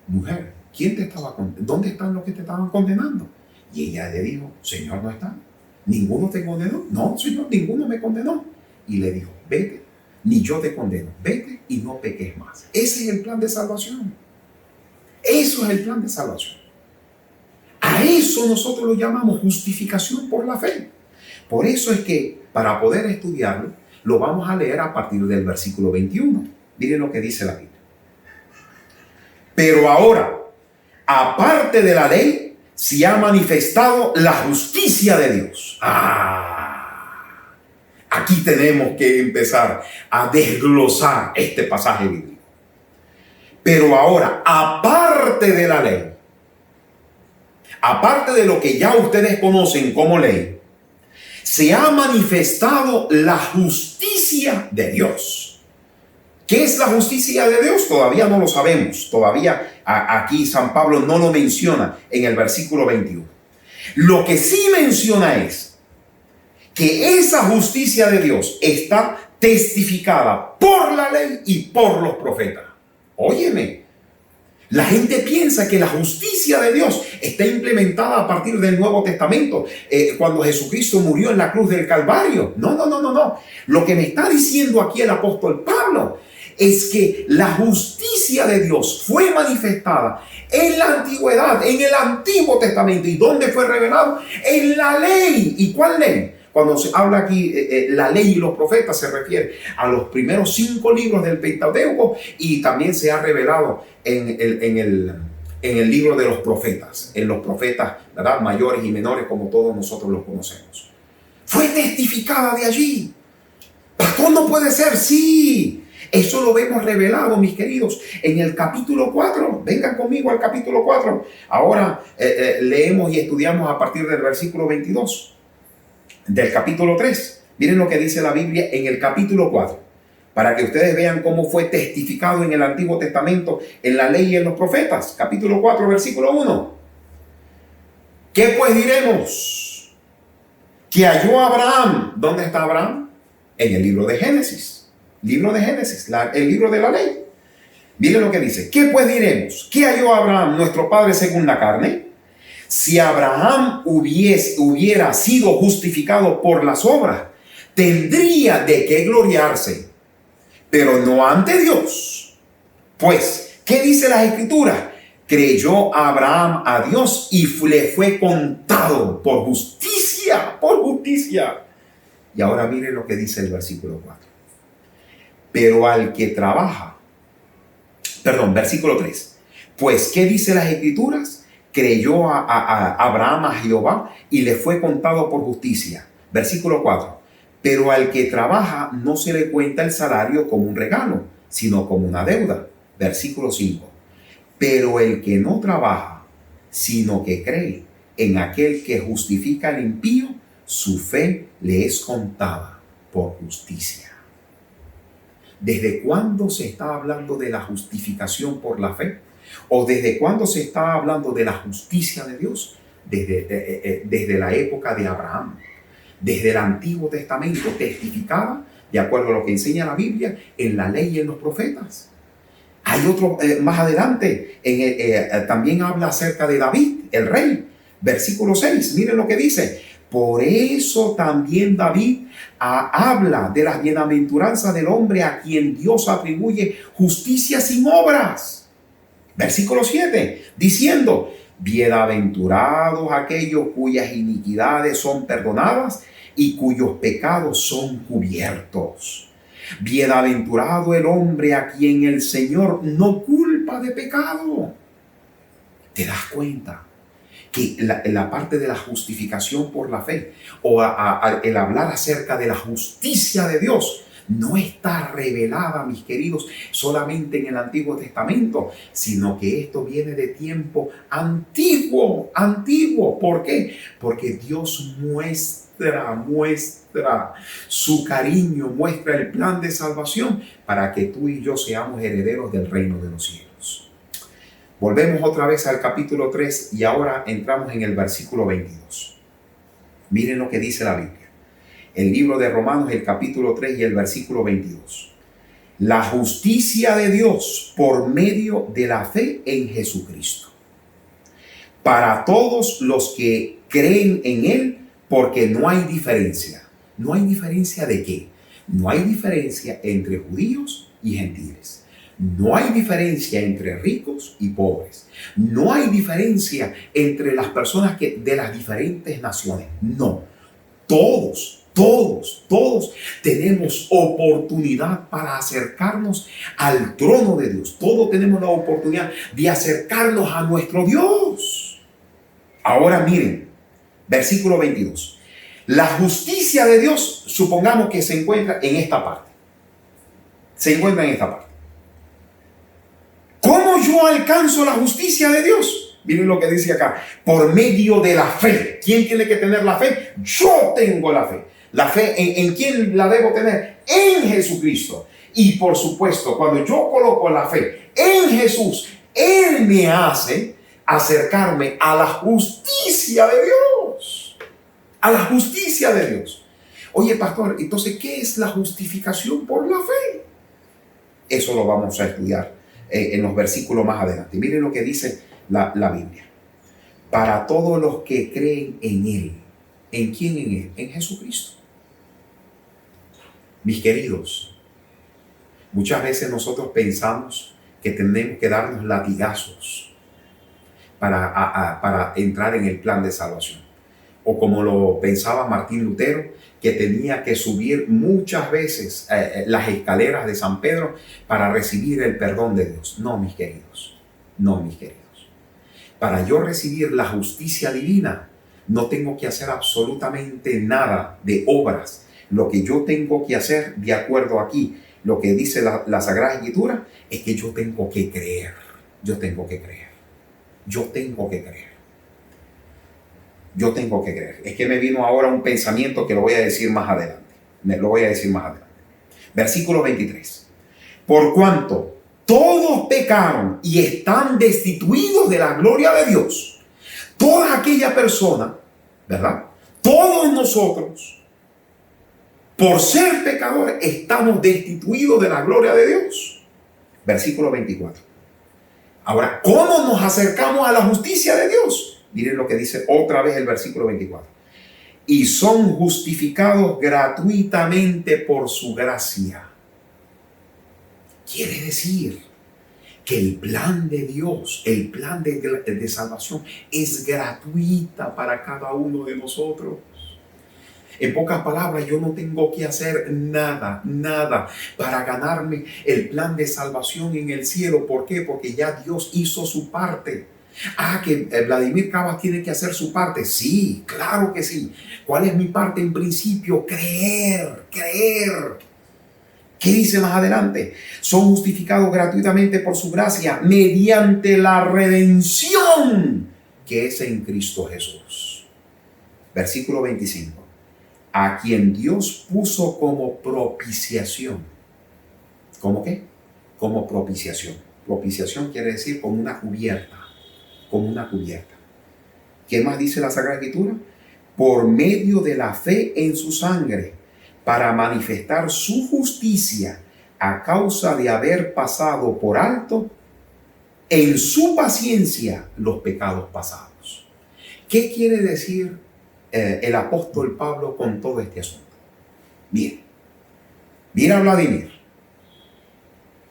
mujer, ¿quién te estaba condenando? ¿Dónde están los que te estaban condenando? Y ella le dijo, Señor, no están. ¿Ninguno te condenó? No, Señor, ninguno me condenó. Y le dijo, vete, ni yo te condeno, vete y no peques más. Ese es el plan de salvación. Eso es el plan de salvación. A eso nosotros lo llamamos justificación por la fe. Por eso es que para poder estudiarlo, lo vamos a leer a partir del versículo 21. Miren lo que dice la Biblia. Pero ahora, aparte de la ley, se ha manifestado la justicia de Dios. Aquí tenemos que empezar a desglosar este pasaje bíblico. Pero ahora, aparte de la ley, aparte de lo que ya ustedes conocen como ley, se ha manifestado la justicia de Dios. ¿Qué es la justicia de Dios? Todavía no lo sabemos. Todavía aquí San Pablo no lo menciona en el versículo 21. Lo que sí menciona es que esa justicia de Dios está testificada por la ley y por los profetas. Óyeme, la gente piensa que la justicia de Dios está implementada a partir del Nuevo Testamento, cuando Jesucristo murió en la cruz del Calvario. No. Lo que me está diciendo aquí el apóstol Pablo es que la justicia de Dios fue manifestada en la antigüedad, en el Antiguo Testamento. ¿Y dónde fue revelado? En la ley. ¿Y cuál ley? Cuando se habla aquí, la ley y los profetas, se refiere a los primeros 5 libros del Pentateuco, y también se ha revelado en el libro de los profetas, en los profetas, ¿verdad?, mayores y menores, como todos nosotros los conocemos. Fue testificada de allí. Pastor, ¿no puede ser? Sí, eso lo vemos revelado, mis queridos, en el capítulo 4. Vengan conmigo al capítulo 4. Ahora leemos y estudiamos a partir del versículo 22. Del capítulo 3. Miren lo que dice la Biblia en el capítulo 4, para que ustedes vean cómo fue testificado en el Antiguo Testamento, en la ley y en los profetas. Capítulo 4, versículo 1. ¿Qué pues diremos? Que halló Abraham. ¿Dónde está Abraham? En el libro de Génesis. Libro de Génesis, el libro de la ley. Miren lo que dice. ¿Qué pues diremos? ¿Qué halló Abraham, nuestro padre según la carne? Si Abraham hubiera sido justificado por las obras, tendría de qué gloriarse, pero no ante Dios. Pues, ¿qué dice las Escrituras? Creyó Abraham a Dios y le fue contado por justicia, Y ahora miren lo que dice el versículo 4. Pero al que trabaja, versículo 3. Pues, ¿qué dice las Escrituras? Creyó a Abraham a Jehová y le fue contado por justicia. Versículo 4. Pero al que trabaja no se le cuenta el salario como un regalo, sino como una deuda. Versículo 5. Pero el que no trabaja, sino que cree en aquel que justifica al impío, su fe le es contada por justicia. ¿Desde cuándo se está hablando de la justificación por la fe? ¿O desde cuándo se está hablando de la justicia de Dios? Desde la época de Abraham. Desde el Antiguo Testamento, testificada, de acuerdo a lo que enseña la Biblia, en la ley y en los profetas. Hay otro más adelante, también habla acerca de David, el rey. Versículo 6, miren lo que dice. Por eso también David habla de las bienaventuranzas del hombre a quien Dios atribuye justicia sin obras. Versículo 7, diciendo, bienaventurados aquellos cuyas iniquidades son perdonadas y cuyos pecados son cubiertos. Bienaventurado el hombre a quien el Señor no culpa de pecado. ¿Te das cuenta? Que la parte de la justificación por la fe, o el hablar acerca de la justicia de Dios, no está revelada, mis queridos, solamente en el Antiguo Testamento, sino que esto viene de tiempo antiguo. ¿Por qué? Porque Dios muestra su cariño, muestra el plan de salvación para que tú y yo seamos herederos del reino de los cielos. Volvemos otra vez al capítulo 3 y ahora entramos en el versículo 22. Miren lo que dice la Biblia. El libro de Romanos, el capítulo 3 y el versículo 22. La justicia de Dios por medio de la fe en Jesucristo, para todos los que creen en Él, porque no hay diferencia. ¿No hay diferencia de qué? No hay diferencia entre judíos y gentiles. No hay diferencia entre ricos y pobres. No hay diferencia entre las personas de las diferentes naciones. No. Todos tenemos oportunidad para acercarnos al trono de Dios. Todos tenemos la oportunidad de acercarnos a nuestro Dios. Ahora miren, versículo 22. La justicia de Dios, supongamos que se encuentra en esta parte. ¿Cómo yo alcanzo la justicia de Dios? Miren lo que dice acá. Por medio de la fe. ¿Quién tiene que tener la fe? Yo tengo la fe. ¿La fe en quién la debo tener? En Jesucristo. Y por supuesto, cuando yo coloco la fe en Jesús, Él me hace acercarme a la justicia de Dios. A la justicia de Dios. Oye, pastor, entonces, ¿qué es la justificación por la fe? Eso lo vamos a estudiar en los versículos más adelante. Miren lo que dice la Biblia. Para todos los que creen en Él. ¿En quién en Él? En Jesucristo. Mis queridos, muchas veces nosotros pensamos que tenemos que darnos latigazos para entrar en el plan de salvación. O como lo pensaba Martín Lutero, que tenía que subir muchas veces las escaleras de San Pedro para recibir el perdón de Dios. No, mis queridos. Para yo recibir la justicia divina, no tengo que hacer absolutamente nada de obras. Lo que yo tengo que hacer, de acuerdo aquí, lo que dice la Sagrada Escritura, es que yo tengo que creer. Es que me vino ahora un pensamiento que lo voy a decir más adelante. Versículo 23. Por cuanto todos pecaron y están destituidos de la gloria de Dios. Toda aquella persona, ¿verdad? Todos nosotros, por ser pecadores, estamos destituidos de la gloria de Dios. Versículo 24. Ahora, ¿cómo nos acercamos a la justicia de Dios? Miren lo que dice otra vez el versículo 24. Y son justificados gratuitamente por su gracia. Quiere decir que el plan de Dios, el plan de salvación es gratuita para cada uno de nosotros. En pocas palabras, yo no tengo que hacer nada para ganarme el plan de salvación en el cielo. ¿Por qué? Porque ya Dios hizo su parte. Que Vladimir Cabas tiene que hacer su parte. Sí, claro que sí. ¿Cuál es mi parte en principio? Creer. ¿Qué dice más adelante? Son justificados gratuitamente por su gracia mediante la redención que es en Cristo Jesús. Versículo 25. A quien Dios puso como propiciación. ¿Cómo qué? Como propiciación. Propiciación quiere decir como una cubierta. ¿Qué más dice la Sagrada Escritura? Por medio de la fe en su sangre, para manifestar su justicia a causa de haber pasado por alto en su paciencia los pecados pasados. ¿Qué quiere decir el apóstol Pablo con todo este asunto? Mira Vladimir,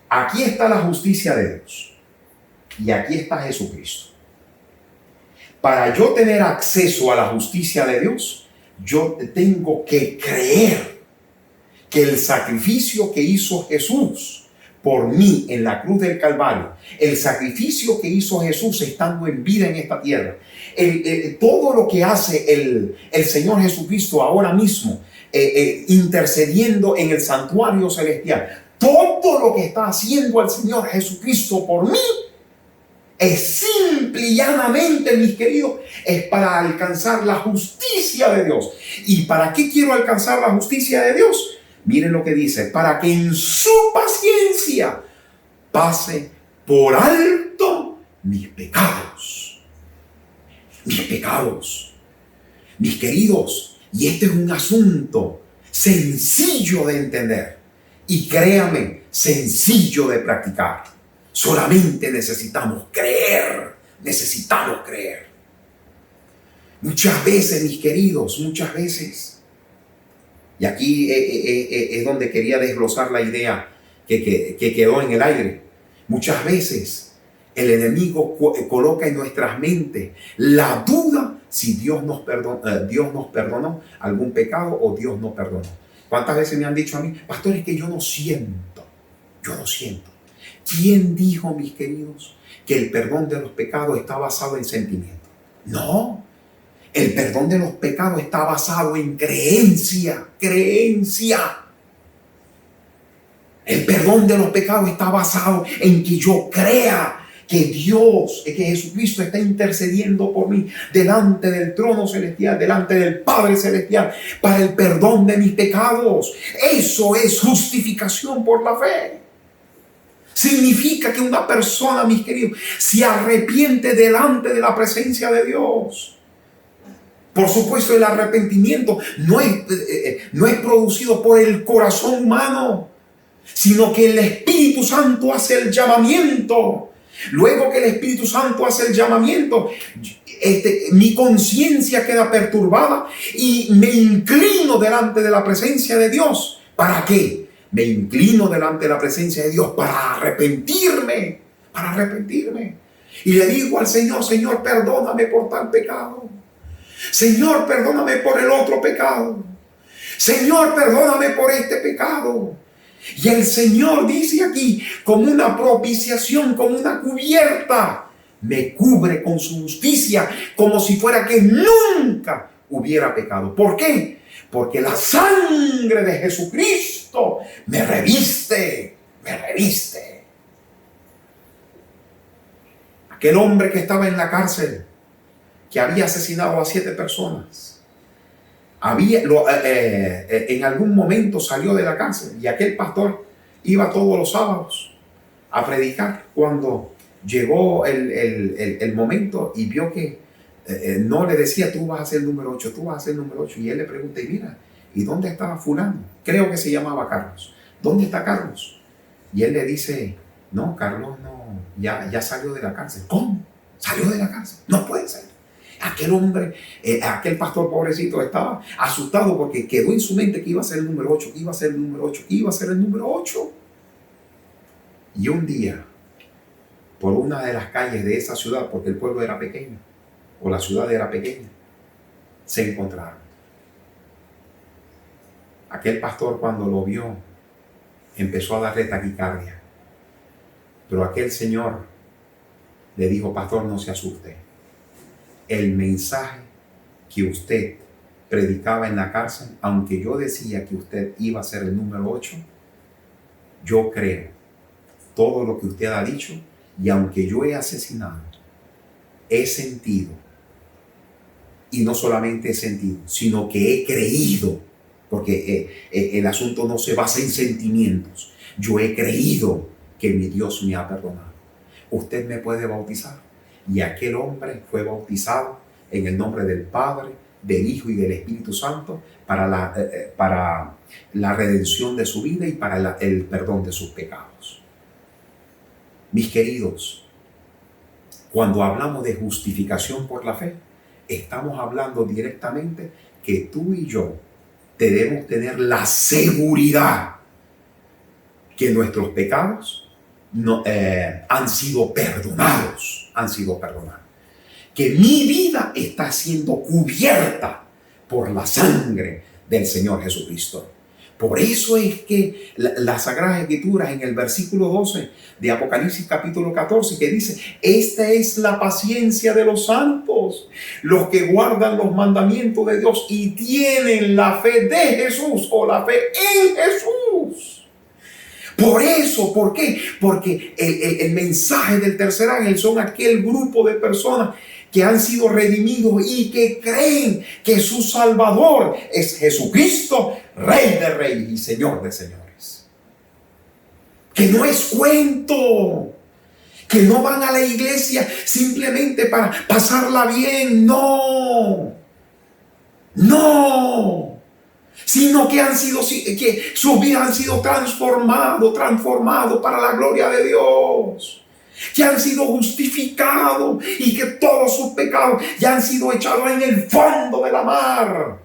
aquí está la justicia de Dios y aquí está Jesucristo. Para yo tener acceso a la justicia de Dios, yo tengo que creer que el sacrificio que hizo Jesús por mí en la cruz del Calvario, el sacrificio que hizo Jesús estando en vida en esta tierra, todo lo que hace el Señor Jesucristo ahora mismo intercediendo en el santuario celestial. Todo lo que está haciendo el Señor Jesucristo por mí es simple y llanamente, mis queridos, es para alcanzar la justicia de Dios. ¿Y para qué quiero alcanzar la justicia de Dios? Miren lo que dice: para que en su paciencia pase por alto mis pecados. Mis pecados. Mis queridos, y este es un asunto sencillo de entender y créame, sencillo de practicar. Solamente necesitamos creer, Muchas veces, mis queridos, muchas veces, y aquí es donde quería desglosar la idea que quedó en el aire. Muchas veces el enemigo coloca en nuestras mentes la duda si Dios nos perdonó algún pecado o Dios no perdonó. ¿Cuántas veces me han dicho a mí, pastor, es que yo no siento? ¿Quién dijo, mis queridos, que el perdón de los pecados está basado en sentimiento? No, el perdón de los pecados está basado en creencia. El perdón de los pecados está basado en que yo crea que Dios, que Jesucristo está intercediendo por mí delante del trono celestial, delante del Padre celestial, para el perdón de mis pecados. Eso es justificación por la fe. Significa que una persona, mis queridos, se arrepiente delante de la presencia de Dios. Por supuesto, el arrepentimiento no es producido por el corazón humano, sino que el Espíritu Santo hace el llamamiento. Luego que el Espíritu Santo hace el llamamiento, mi conciencia queda perturbada y me inclino delante de la presencia de Dios. ¿Para qué? Me inclino delante de la presencia de Dios para arrepentirme. Y le digo al Señor: Señor, perdóname por tal pecado. Señor, perdóname por el otro pecado. Señor, perdóname por este pecado. Y el Señor dice aquí, como una propiciación, como una cubierta, me cubre con su justicia, como si fuera que nunca hubiera pecado. ¿Por qué? Porque la sangre de Jesucristo me reviste. Aquel hombre que estaba en la cárcel, que había asesinado a 7 personas, en algún momento salió de la cárcel, y aquel pastor iba todos los sábados a predicar. Cuando llegó el momento y vio que no le decía, tú vas a ser el número 8, y él le pregunta, y mira, ¿y dónde estaba fulano? Creo que se llamaba Carlos. ¿Dónde está Carlos? Y él le dice, no, Carlos no, ya salió de la cárcel. ¿Cómo? ¿Salió de la cárcel? No puede ser. Aquel hombre, aquel pastor pobrecito estaba asustado porque quedó en su mente que iba a ser el número 8, que iba a ser el número 8. Y un día, por una de las calles de esa ciudad, porque el pueblo era pequeño, o la ciudad era pequeña, se encontraron. Aquel pastor, cuando lo vio, empezó a darle taquicardia. Pero aquel señor le dijo, pastor, no se asuste. El mensaje que usted predicaba en la cárcel, aunque yo decía que usted iba a ser el número 8, yo creo todo lo que usted ha dicho, y aunque yo he asesinado, he sentido, y no solamente he sentido, sino que he creído, porque el asunto no se basa en sentimientos. Yo he creído que mi Dios me ha perdonado. Usted me puede bautizar. Y aquel hombre fue bautizado en el nombre del Padre, del Hijo y del Espíritu Santo para la redención de su vida y para el perdón de sus pecados. Mis queridos, cuando hablamos de justificación por la fe, estamos hablando directamente que tú y yo debemos tener la seguridad que nuestros pecados han sido perdonados. Que mi vida está siendo cubierta por la sangre del Señor Jesucristo. Por eso es que las Sagradas Escrituras en el versículo 12 de Apocalipsis capítulo 14 que dice: esta es la paciencia de los santos, los que guardan los mandamientos de Dios y tienen la fe de Jesús o la fe en Jesús. Por eso, ¿por qué? Porque el mensaje del tercer ángel son aquel grupo de personas que han sido redimidos y que creen que su Salvador es Jesucristo, Rey de Reyes y Señor de Señores. Que no es cuento, que no van a la iglesia simplemente para pasarla bien, no, sino que que sus vidas han sido transformados para la gloria de Dios. Que han sido justificados y que todos sus pecados ya han sido echados en el fondo de la mar.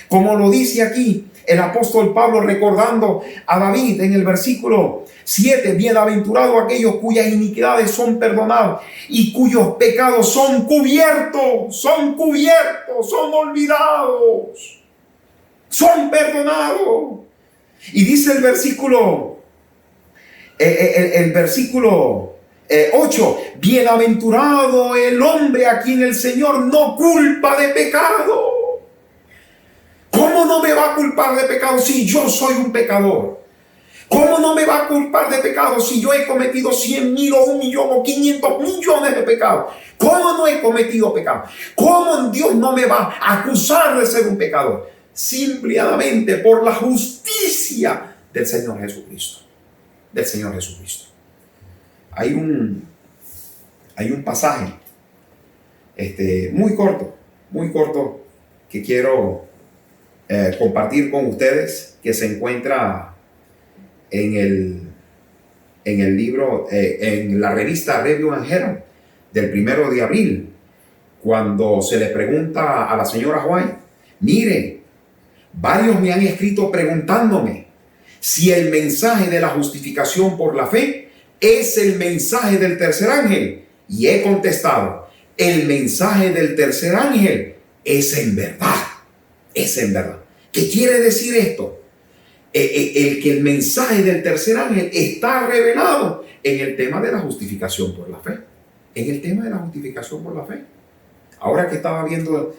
Como lo dice aquí el apóstol Pablo recordando a David en el versículo 7. Bienaventurados aquellos cuyas iniquidades son perdonadas y cuyos pecados son cubiertos, son olvidados, son perdonados. Y dice el versículo 8, bienaventurado el hombre a quien el Señor no culpa de pecado. ¿Cómo no me va a culpar de pecado si yo soy un pecador? ¿Cómo no me va a culpar de pecado si yo he cometido 100,000 o 1,000,000 o 500 millones de pecados? ¿Cómo no he cometido pecado? ¿Cómo Dios no me va a acusar de ser un pecador? Simplemente por la justicia del Señor Jesucristo. Del Señor Jesucristo. Hay un pasaje muy corto que quiero compartir con ustedes, que se encuentra en el libro, en la revista Review and Herald del 1 de abril, cuando se le pregunta a la señora White: mire, varios me han escrito preguntándome si el mensaje de la justificación por la fe es el mensaje del tercer ángel. Y he contestado: el mensaje del tercer ángel es en verdad. ¿Qué quiere decir esto? El mensaje del tercer ángel está revelado en el tema de la justificación por la fe. Ahora que estaba viendo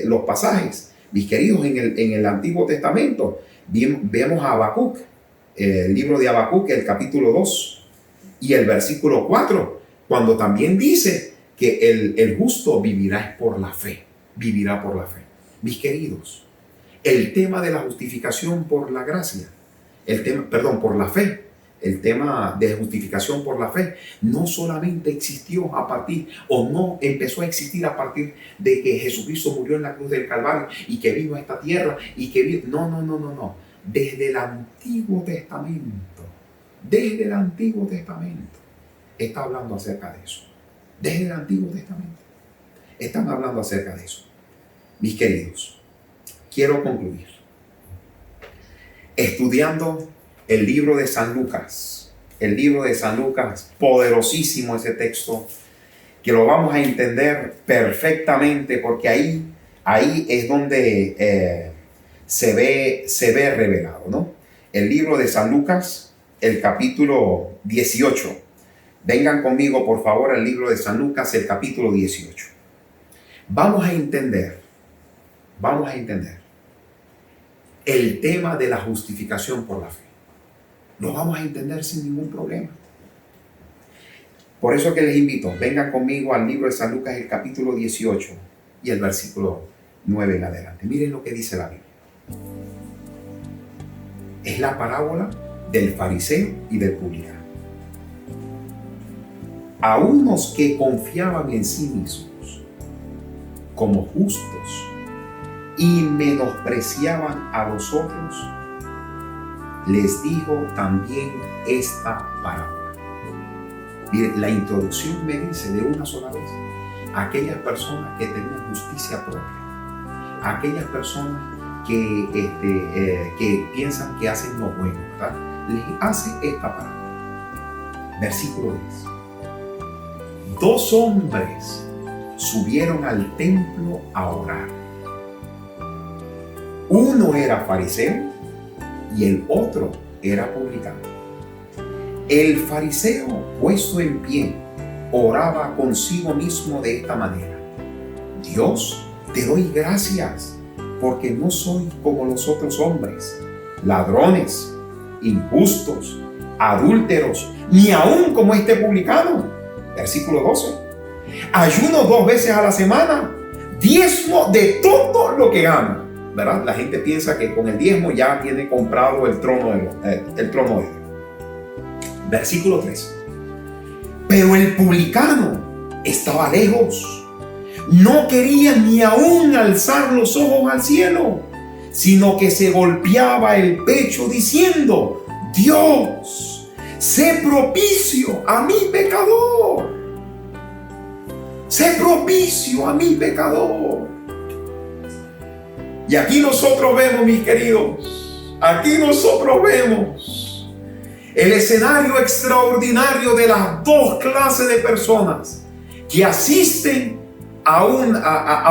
los pasajes, mis queridos, en el Antiguo Testamento, vemos a Habacuc, el libro de Habacuc, el capítulo 2 y el versículo 4, cuando también dice que el justo vivirá por la fe. Mis queridos, el tema de la justificación por la gracia, por la fe, el tema de justificación por la fe no solamente existió no empezó a existir a partir de que Jesucristo murió en la cruz del Calvario y que vino a esta tierra y que no. Desde el Antiguo Testamento está hablando acerca de eso. Desde el Antiguo Testamento están hablando acerca de eso. Mis queridos, quiero concluir estudiando el libro de San Lucas. Poderosísimo ese texto, que lo vamos a entender perfectamente, porque ahí es donde se ve revelado, ¿no? El libro de San Lucas, el capítulo 18. Vengan conmigo, por favor, al libro de San Lucas, el capítulo 18. Vamos a entender el tema de la justificación por la fe. Lo vamos a entender sin ningún problema. Por eso que les invito, vengan conmigo al libro de San Lucas, el capítulo 18 y el versículo 9 en adelante. Miren lo que dice la Biblia. Es la parábola del fariseo y del publicano. A unos que confiaban en sí mismos como justos y menospreciaban a los otros, les dijo también esta parábola. Miren, la introducción me dice de una sola vez: aquellas personas que tenían justicia propia, aquellas personas que piensan que hacen lo bueno, ¿verdad? Les hace esta parábola. Versículo 10. 2 hombres subieron al templo a orar. Uno era fariseo y el otro era publicano. El fariseo, puesto en pie, oraba consigo mismo de esta manera: Dios, te doy gracias, porque no soy como los otros hombres, ladrones, injustos, adúlteros, ni aún como este publicano. Versículo 12. Ayuno 2 veces a la semana, diezmo de todo lo que gano. ¿Verdad? La gente piensa que con el diezmo ya tiene comprado el trono de Dios. Versículo 3. Pero el publicano estaba lejos. No quería ni aún alzar los ojos al cielo, sino que se golpeaba el pecho diciendo: Dios, sé propicio a mi pecador. Sé propicio a mi pecador. Y aquí nosotros vemos, mis queridos, aquí nosotros vemos el escenario extraordinario de las dos clases de personas que asisten a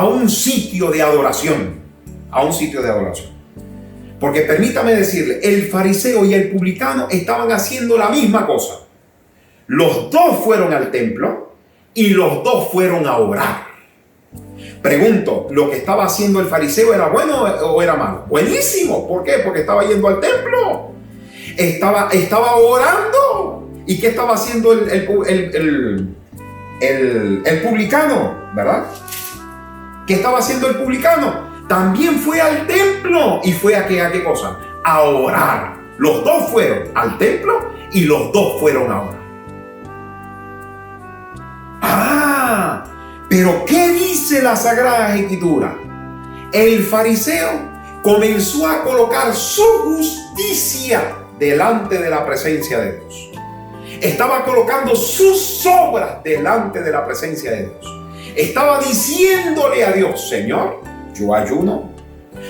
un sitio de adoración. A un sitio de adoración. Porque permítame decirle, el fariseo y el publicano estaban haciendo la misma cosa. Los dos fueron al templo y los dos fueron a orar. Pregunto, ¿lo que estaba haciendo el fariseo era bueno o era malo? Buenísimo. ¿Por qué? Porque estaba yendo al templo. Estaba orando. ¿Y qué estaba haciendo el publicano? ¿Verdad? ¿Qué estaba haciendo el publicano? También fue al templo. ¿Y fue a qué cosa? A orar. Los dos fueron al templo y los dos fueron a orar. Pero ¿qué dice la Sagrada Escritura? El fariseo comenzó a colocar su justicia delante de la presencia de Dios. Estaba colocando sus obras delante de la presencia de Dios. Estaba diciéndole a Dios: Señor, yo ayuno.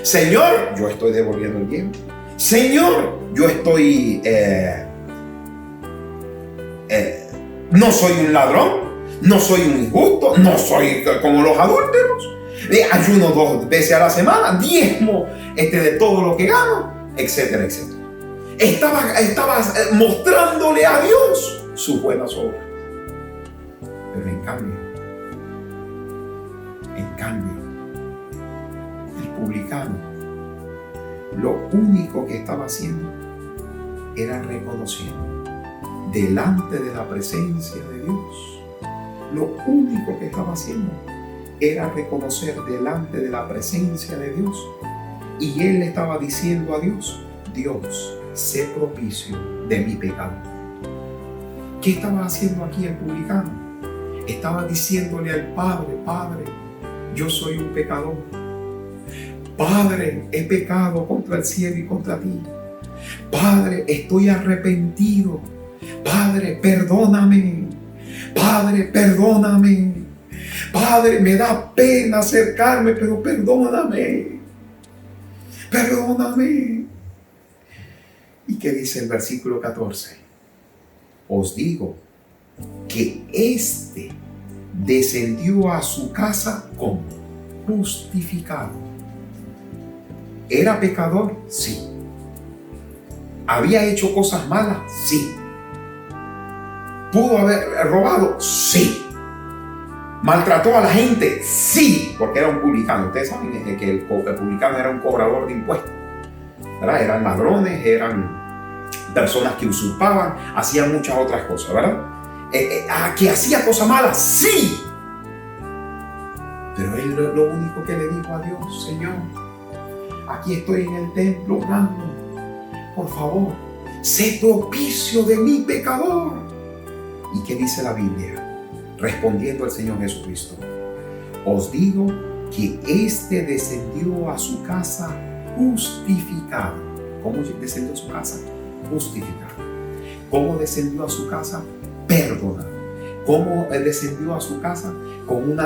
Señor, yo estoy devolviendo el diezmo. Señor, yo estoy no soy un ladrón. No soy un injusto, no soy como los adúlteros. Ayuno 2 veces a la semana, diezmo de todo lo que gano, etcétera, etcétera. Estaba mostrándole a Dios sus buenas obras. Pero en cambio, el publicano, lo único que estaba haciendo era reconociendo delante de la presencia de Dios. Lo único que estaba haciendo era reconocer delante de la presencia de Dios. Y él le estaba diciendo a Dios: Dios, sé propicio de mi pecado. ¿Qué estaba haciendo aquí el publicano? Estaba diciéndole al Padre: Padre, yo soy un pecador. Padre, he pecado contra el cielo y contra ti. Padre, estoy arrepentido. Padre, perdóname. Padre, perdóname. Padre, me da pena acercarme, pero perdóname. Perdóname. ¿Y qué dice el versículo 14? Os digo que éste descendió a su casa como justificado. ¿Era pecador? Sí. ¿Había hecho cosas malas? Sí. ¿Pudo haber robado? Sí. ¿Maltrató a la gente? Sí, porque era un publicano. Ustedes saben que el publicano era un cobrador de impuestos, ¿verdad? Eran ladrones, eran personas que usurpaban, hacían muchas otras cosas, ¿verdad? ¿Que hacía cosas malas? Sí. Pero él lo único que le dijo a Dios: Señor, aquí estoy en el templo orando. Por favor, sé propicio de mi pecador. ¿Y qué dice la Biblia? Respondiendo el Señor Jesucristo: os digo que éste descendió a su casa justificado. ¿Cómo descendió a su casa? Justificado. ¿Cómo descendió a su casa? Perdonado. ¿Cómo descendió a su casa? Con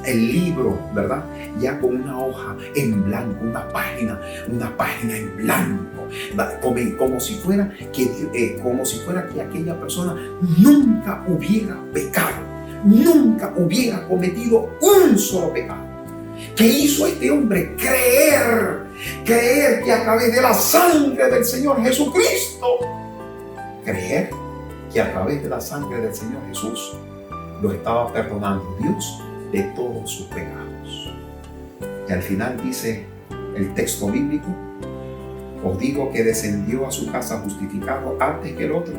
el libro, ¿verdad? Ya con una hoja en blanco, una página en blanco, como si fuera que aquella persona nunca hubiera pecado, nunca hubiera cometido un solo pecado. ¿Qué hizo este hombre? Creer Creer que a través de la sangre del Señor Jesucristo, creer que a través de la sangre del Señor Jesús lo estaba perdonando Dios de todos sus pecados. Y al final dice el texto bíblico: os digo que descendió a su casa justificado antes que el otro,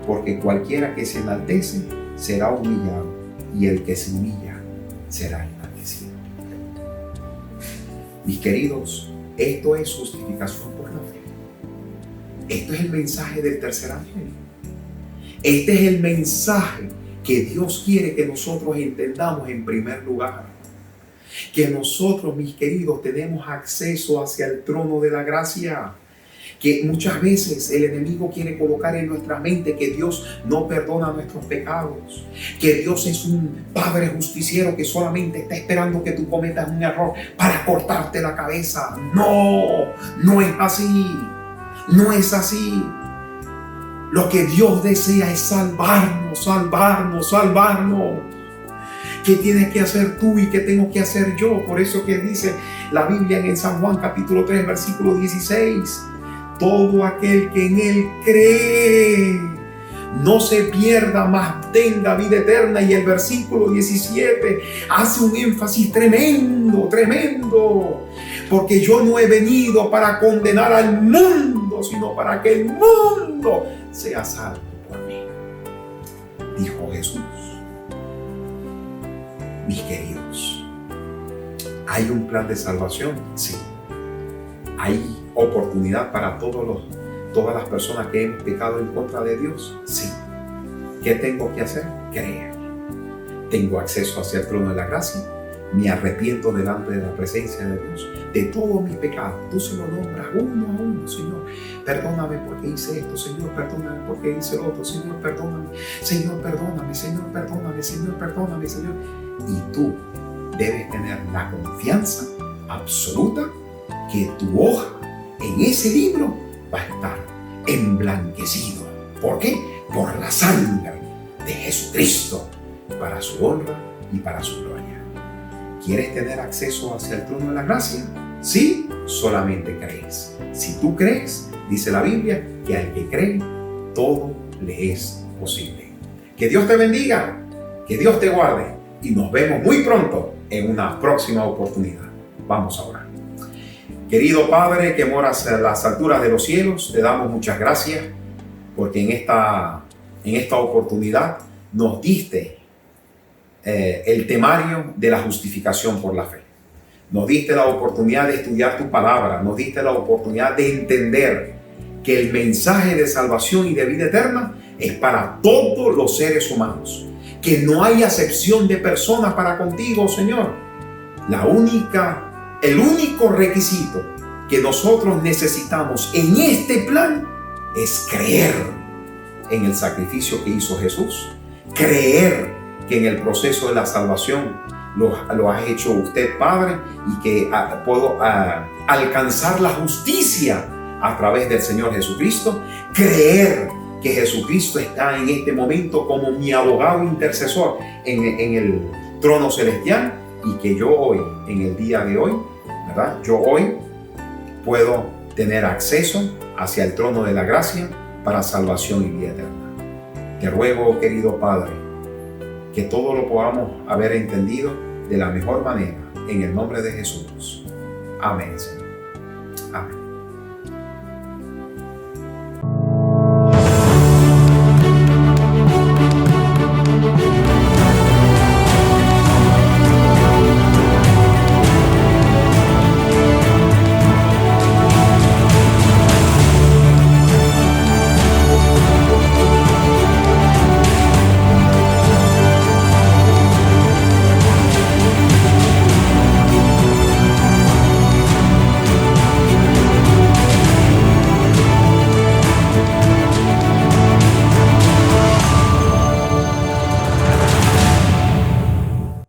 porque cualquiera que se enaltece será humillado, y el que se humilla será enaltecido. Mis queridos, esto es justificación por la fe. Esto es el mensaje del tercer ángel. Este es el mensaje que Dios quiere que nosotros entendamos en primer lugar. Que nosotros, mis queridos, tenemos acceso hacia el trono de la gracia. Que muchas veces el enemigo quiere colocar en nuestra mente que Dios no perdona nuestros pecados, que Dios es un Padre justiciero que solamente está esperando que tú cometas un error para cortarte la cabeza. No, no es así. No es así. Lo que Dios desea es salvarnos, salvarnos, salvarnos. ¿Qué tienes que hacer tú y qué tengo que hacer yo? Por eso que dice la Biblia en San Juan capítulo 3 versículo 16. Todo aquel que en Él cree no se pierda, mas tenga vida eterna. Y el versículo 17 hace un énfasis tremendo, tremendo. Porque yo no he venido para condenar al mundo, sino para que el mundo sea salvo por mí, dijo Jesús. Mis queridos, ¿hay un plan de salvación? Sí. ¿Hay oportunidad para todas las personas que hemos pecado en contra de Dios? Sí. ¿Qué tengo que hacer? Creer. Tengo acceso hacia el trono de la gracia. Me arrepiento delante de la presencia de Dios de todos mis pecados. Tú se lo nombras uno a uno. Señor, perdóname porque hice esto. Señor, perdóname porque hice lo otro. Señor, perdóname. Señor, perdóname. Señor, perdóname. Señor, perdóname. Señor. Y tú debes tener la confianza absoluta que tu hoja en ese libro va a estar emblanquecido. ¿Por qué? Por la sangre de Jesucristo, para su honra y para su gloria. ¿Quieres tener acceso hacia el trono de la gracia? Sí, solamente crees. Si tú crees, dice la Biblia, que al que cree, todo le es posible. Que Dios te bendiga, que Dios te guarde y nos vemos muy pronto en una próxima oportunidad. Vamos a orar. Querido Padre que moras en las alturas de los cielos, te damos muchas gracias porque en esta oportunidad nos diste el temario de la justificación por la fe. Nos diste la oportunidad de estudiar tu palabra, nos diste la oportunidad de entender que el mensaje de salvación y de vida eterna es para todos los seres humanos, que no hay acepción de personas para contigo, Señor. El único requisito que nosotros necesitamos en este plan es creer en el sacrificio que hizo Jesús, creer que en el proceso de la salvación lo ha hecho usted, Padre, y que puedo alcanzar la justicia a través del Señor Jesucristo, creer que Jesucristo está en este momento como mi abogado intercesor en el trono celestial, y que yo hoy, en el día de hoy, ¿verdad? Yo hoy puedo tener acceso hacia el trono de la gracia para salvación y vida eterna. Te ruego, querido Padre, que todo lo podamos haber entendido de la mejor manera, en el nombre de Jesús. Amén, Señor.